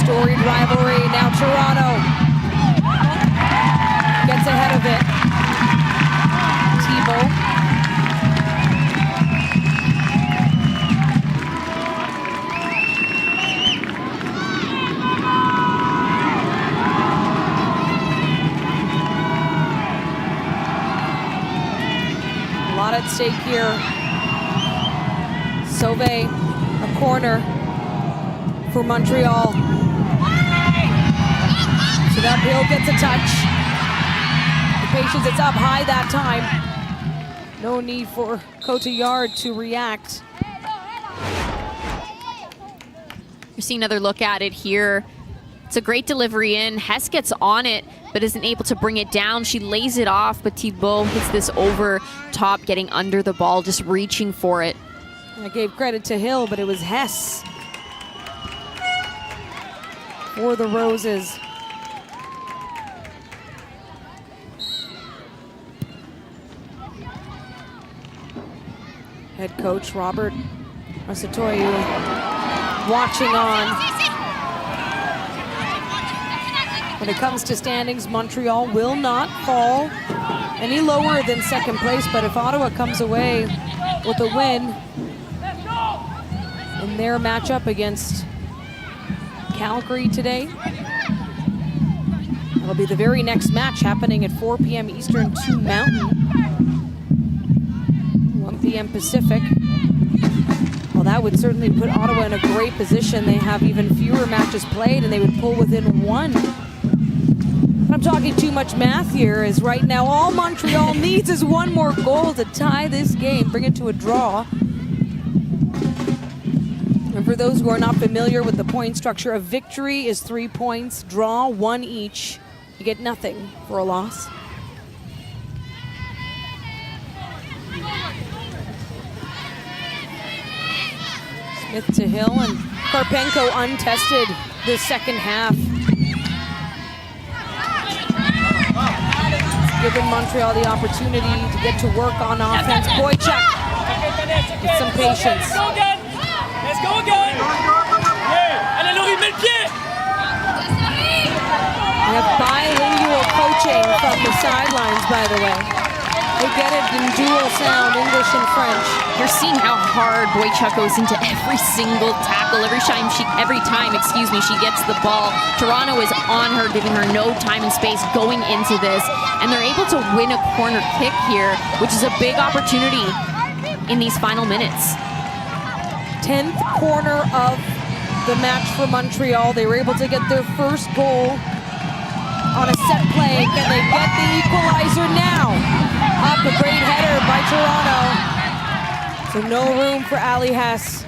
Storied rivalry. Now Toronto gets ahead of it. Tebow. A lot at stake here. Sauve, a corner for Montreal. So that Bill gets a touch. The Patience, it's up high that time. No need for Cotillard to react. You're seeing another look at it here. It's a great delivery in. Hess gets on it, but isn't able to bring it down. She lays it off, but Thibault hits this over top, getting under the ball, just reaching for it. I gave credit to Hill, but it was Hess for the Roses. Head coach Robert Masatoyu watching on. When it comes to standings, Montreal will not fall any lower than second place, but if Ottawa comes away with a win in their matchup against Calgary today, that'll be the very next match happening at 4 p.m. Eastern, 2 Mountain, 1 p.m. Pacific. Well, that would certainly put Ottawa in a great position. They have even fewer matches played, and they would pull within 1. I'm talking too much math here, as right now all Montreal needs is 1 more goal to tie this game, bring it to a draw. And for those who are not familiar with the point structure, a victory is 3 points, draw 1 each. You get nothing for a loss. Smith to Hill, and Karpenko untested the second half. Giving Montreal the opportunity to get to work on offense. Boychuk with some patience. Let's go again. Let's go again. Yeah. Allez, Laurie, mets le pied. We have bilingual coaching from the sidelines, by the way. They get it in dual sound, English and French. You're seeing how hard Boychuk goes into every single tackle, every time she gets the ball. Toronto is on her, giving her no time and space going into this, and they're able to win a corner kick here, which is a big opportunity in these final minutes. 10th corner of the match for Montreal. They were able to get their first goal on a set play. Can they get the equalizer now? Up, a great header by Toronto. So no room for Ali Hess.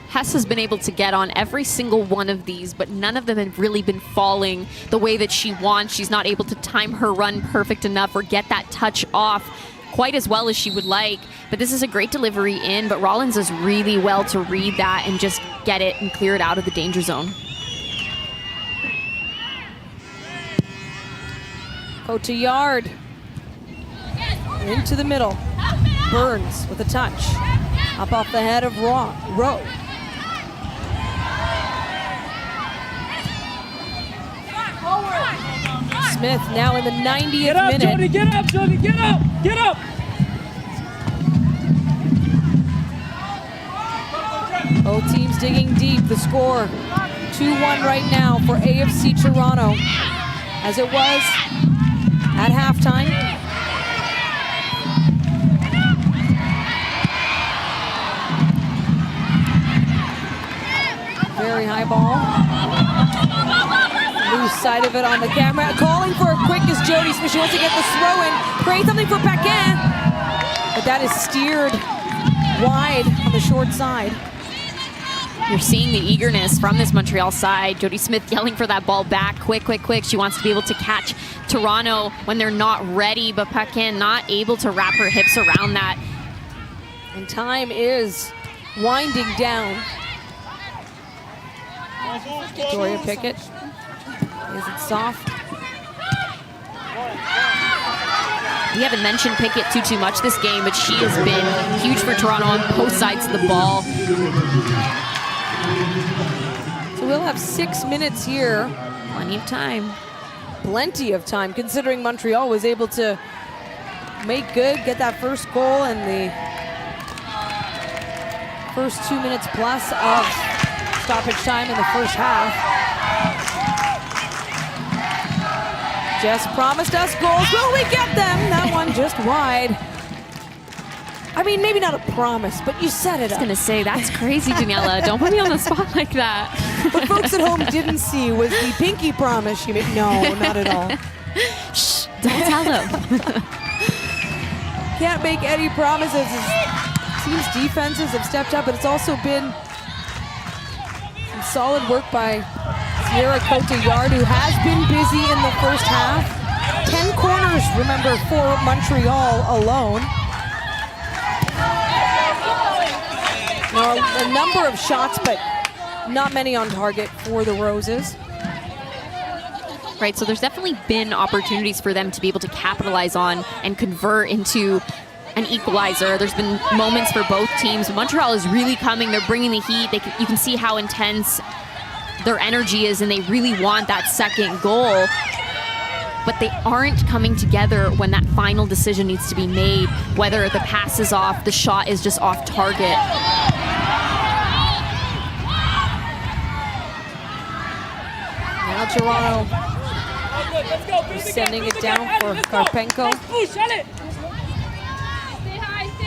Hess has been able to get on every single one of these, but none of them have really been falling the way that she wants. She's not able to time her run perfect enough or get that touch off quite as well as she would like. But this is a great delivery in, but Rollins does really well to read that and just get it and clear it out of the danger zone. Cotillard into the middle. Burns with a touch. Up off the head of Rowe. Smith now in the 90th minute. Jody, get up, Jody, get up, get up. Both teams digging deep. The score 2-1 right now for AFC Toronto, as it was at halftime. Very high ball. Loose side of it on the camera. Calling for it quick is Jody Smith. She wants to get the throw in. Create something for Paquin. But that is steered wide on the short side. You're seeing the eagerness from this Montreal side. Jody Smith yelling for that ball back. Quick, quick, quick. She wants to be able to catch Toronto when they're not ready, but Paquin not able to wrap her hips around that. And time is winding down. Victoria Pickett. Is it soft? We haven't mentioned Pickett too much this game, but she has been huge for Toronto on both sides of the ball. So we'll have 6 minutes here. Plenty of time. Plenty of time, considering Montreal was able to make good, get that first goal in the first 2 minutes plus of stoppage time in the first half. Jess promised us goals. Will we get them? That one just wide. I mean, maybe not a promise, but you set it up. I was going to say, that's crazy, Daniela. Don't put me on the spot like that. What folks at home didn't see was the pinky promise she made. No, not at all. Shh, don't tell them. Can't make any promises. Teams' defenses have stepped up, but it's also been some solid work by Sierra Cotillard, who has been busy in the first half. 10 corners, remember, for Montreal alone. Now, a number of shots, but not many on target for the Roses. Right, so there's definitely been opportunities for them to be able to capitalize on and convert into an equalizer. There's been moments for both teams. Montreal is really coming. They're bringing the heat. You can see how intense their energy is, and they really want that second goal. But they aren't coming together when that final decision needs to be made, whether the pass is off, the shot is just off target. Now Toronto sending it down for Karpenko. Stay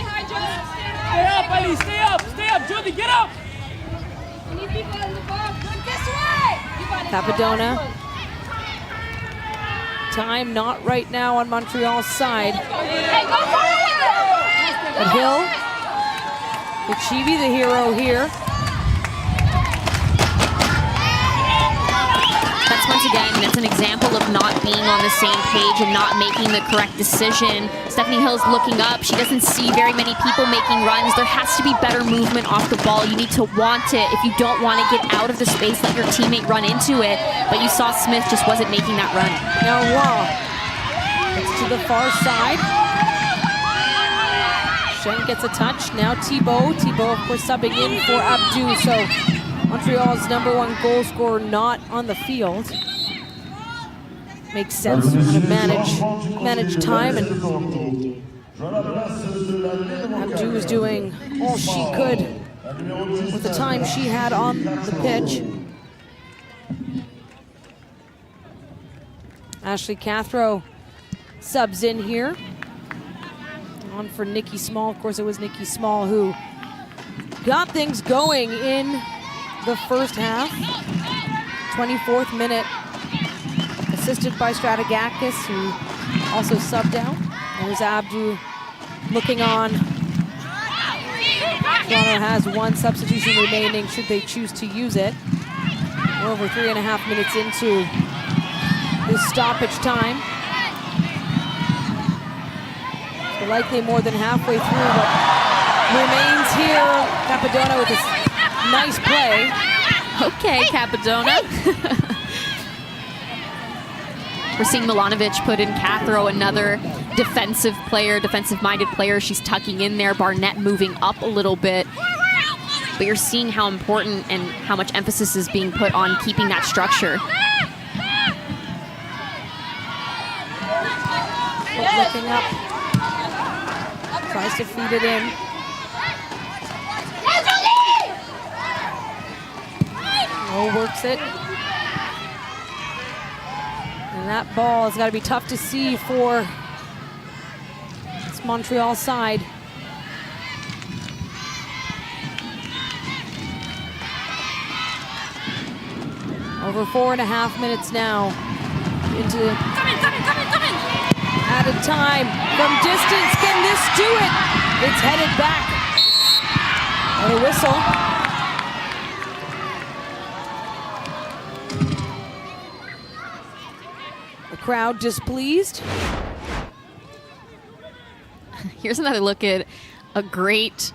high, Jody. Stay up, Ali. Stay up, Jody. Get up. We need people in the box. This way. Capadona. Time not right now on Montreal's side. But Hill Achieve the hero here. That's once again, that's an example of not being on the same page and not making the correct decision. Stephanie Hill's looking up. She doesn't see very many people making runs. There has to be better movement off the ball. You need to want it. If you don't want to get out of the space, let your teammate run into it. But you saw Smith just wasn't making that run. Now Wah, it's to the far side. Shen gets a touch. Now Thibault. Thibault, of course, subbing in for Abdou. So Montreal's #1 goal scorer not on the field. Makes sense to kind of manage time, and Abdou was doing all she could with the time she had on the pitch. Ashley Cathro subs in here. On for Nikki Small. Of course, it was Nikki Small who got things going in the first half. 24th minute, assisted by Strategakis, who also subbed out. There's Abdou looking on. Toronto has one substitution remaining should they choose to use it. We're over 3.5 minutes into this stoppage time. So likely more than halfway through, but remains here. Capadona with this nice play. Okay, Capadona. We're seeing Milanovic put in Cathro, another defensive player, defensive-minded player. She's tucking in there. Barnett moving up a little bit. But you're seeing how important and how much emphasis is being put on keeping that structure. Looking up. Tries to feed it in. Oh, works it. And that ball has got to be tough to see for this Montreal side. Over 4.5 minutes now into added time from distance. Can this do it? It's headed back. And a whistle. The crowd displeased. Here's another look at a great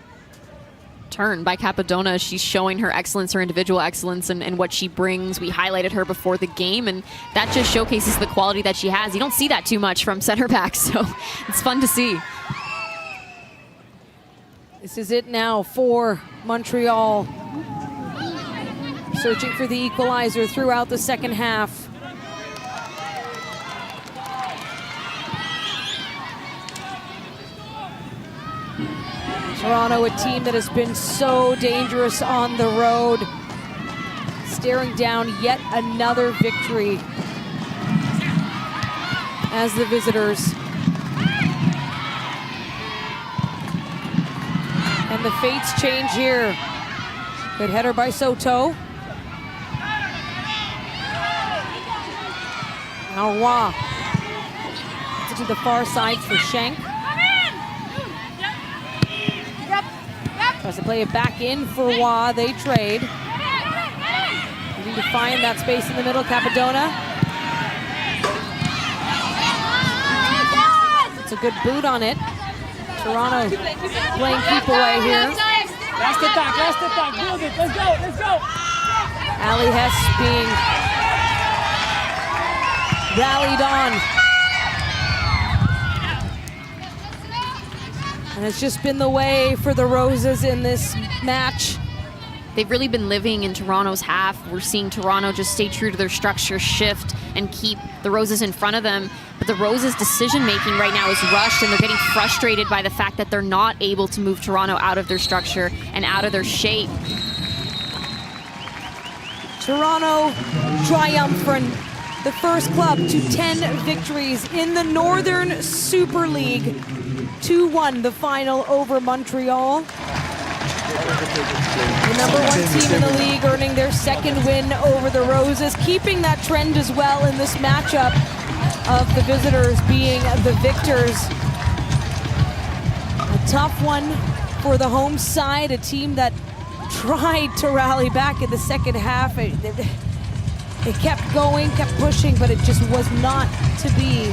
turn by Capadona. She's showing her excellence, her individual excellence, and what she brings. We highlighted her before the game, and that just showcases the quality that she has. You don't see that too much from center backs, so it's fun to see. This is it now for Montreal. Searching for the equalizer throughout the second half. Toronto, a team that has been so dangerous on the road, staring down yet another victory as the visitors. And the fates change here. Good header by Soto. Now Roy. To the far side for Schenk. Tries to play it back in for Wah. They trade. We need to find that space in the middle. Capadona. It's a good boot on it. Toronto playing keep away here. Last attack, build it, let's go! Ali Hess being rallied on. And it's just been the way for the Roses in this match. They've really been living in Toronto's half. We're seeing Toronto just stay true to their structure, shift, and keep the Roses in front of them. But the Roses' decision-making right now is rushed, and they're getting frustrated by the fact that they're not able to move Toronto out of their structure and out of their shape. Toronto triumphant, the first club to 10 victories in the Northern Super League. 2-1 the final over Montreal. The #1 team in the league earning their second win over the Roses, keeping that trend as well in this matchup of the visitors being the victors. A tough one for the home side, a team that tried to rally back in the second half. It kept going, kept pushing, but it just was not to be.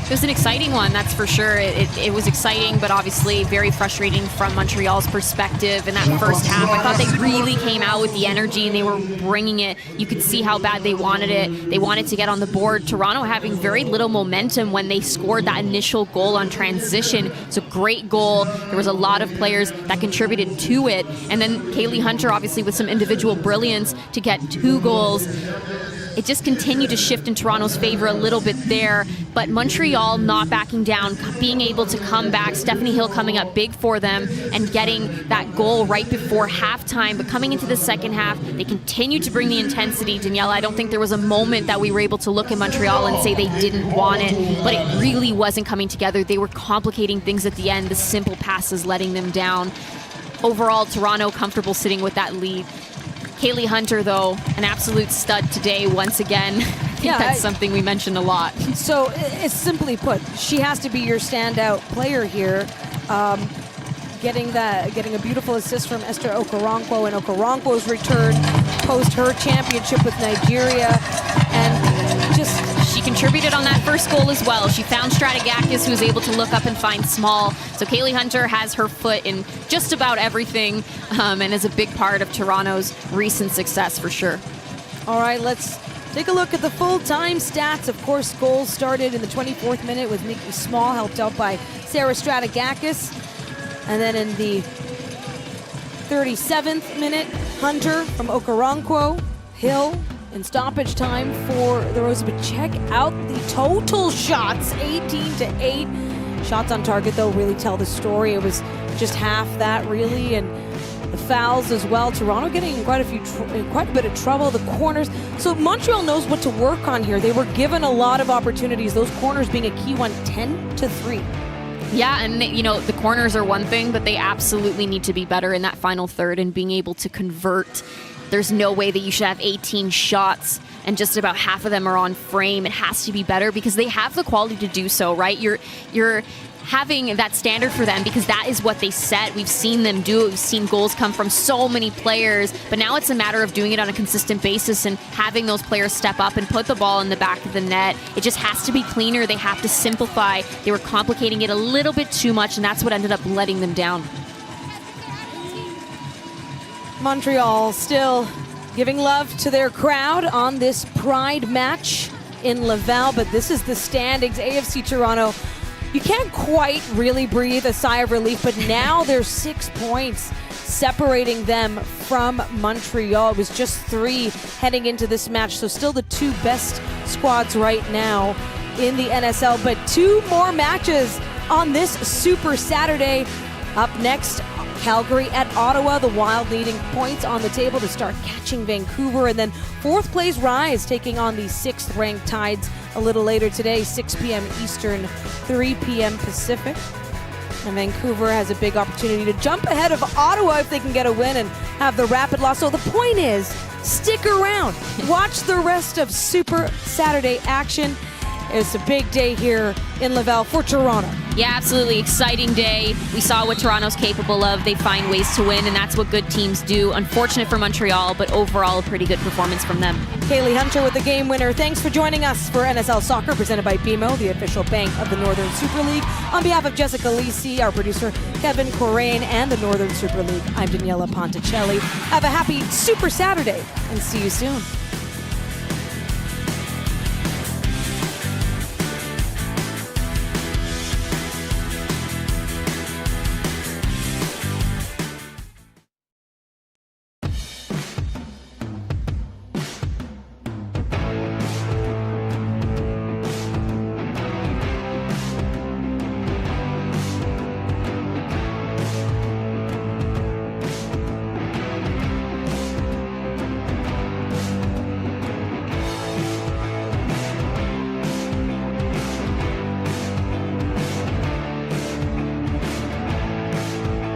It was an exciting one, that's for sure. It was exciting, but obviously very frustrating from Montreal's perspective in that first half. I thought they really came out with the energy and they were bringing it. You could see how bad they wanted it. They wanted to get on the board. Toronto having very little momentum when they scored that initial goal on transition. It's a great goal. There was a lot of players that contributed to it. And then Kaylee Hunter, obviously, with some individual brilliance to get 2 goals. It just continued to shift in Toronto's favor a little bit there, but Montreal not backing down, being able to come back. Stephanie Hill coming up big for them and getting that goal right before halftime. But coming into the second half, they continued to bring the intensity. Daniela, I don't think there was a moment that we were able to look at Montreal and say they didn't want it, but it really wasn't coming together. They were complicating things at the end, the simple passes letting them down. Overall, Toronto comfortable sitting with that lead. Kaylee Hunter, though, an absolute stud today once again. I think that's something we mentioned a lot. So it's simply put, she has to be your standout player here. Getting a beautiful assist from Esther Okoronkwo, and Okoronkwo's return post her championship with Nigeria, and just she contributed on that first goal as well. She found Strategakis, who was able to look up and find Small. So Kaylee Hunter has her foot in just about everything, and is a big part of Toronto's recent success for sure. All right, let's take a look at the full-time stats. Of course, goals started in the 24th minute with Nikki Small, helped out by Sarah Strategakis. And then in the 37th minute, Hunter from Okoronkwo, Hill in stoppage time for the Roses. But check out the total shots, 18-8. Shots on target, though, really tell the story. It was just half that, really, and the fouls as well. Toronto getting in quite a bit of trouble. The corners. So Montreal knows what to work on here. They were given a lot of opportunities. Those corners being a key one, 10-3. Yeah, and the corners are one thing, but they absolutely need to be better in that final third and being able to convert. There's no way that you should have 18 shots and just about half of them are on frame. It has to be better because they have the quality to do so, right? You're having that standard for them because that is what they set. We've seen them do it. We've seen goals come from so many players, but now it's a matter of doing it on a consistent basis and having those players step up and put the ball in the back of the net. It just has to be cleaner. They have to simplify. They were complicating it a little bit too much, and that's what ended up letting them down. Montreal still giving love to their crowd on this Pride match in Laval, but this is the standings. AFC Toronto, you can't quite really breathe a sigh of relief, but now there's 6 points separating them from Montreal. It was just 3 heading into this match, so still the 2 best squads right now in the NSL, but 2 more matches on this Super Saturday. Up next, Calgary at Ottawa, the Wild leading points on the table to start catching Vancouver, and then 4th place Rise taking on the 6th ranked Tides a little later today, 6 p.m. Eastern, 3 p.m. Pacific. And Vancouver has a big opportunity to jump ahead of Ottawa if they can get a win and have the rapid loss. So the point is, stick around. Watch the rest of Super Saturday action. It's a big day here in Laval for Toronto. Yeah, absolutely. Exciting day. We saw what Toronto's capable of. They find ways to win, and that's what good teams do. Unfortunate for Montreal, but overall a pretty good performance from them. Kaylee Hunter with the game winner. Thanks for joining us for NSL Soccer, presented by BMO, the official bank of the Northern Super League. On behalf of Jessica Lisi, our producer Kevin Corraine, and the Northern Super League, I'm Daniela Ponticelli. Have a happy Super Saturday, and see you soon.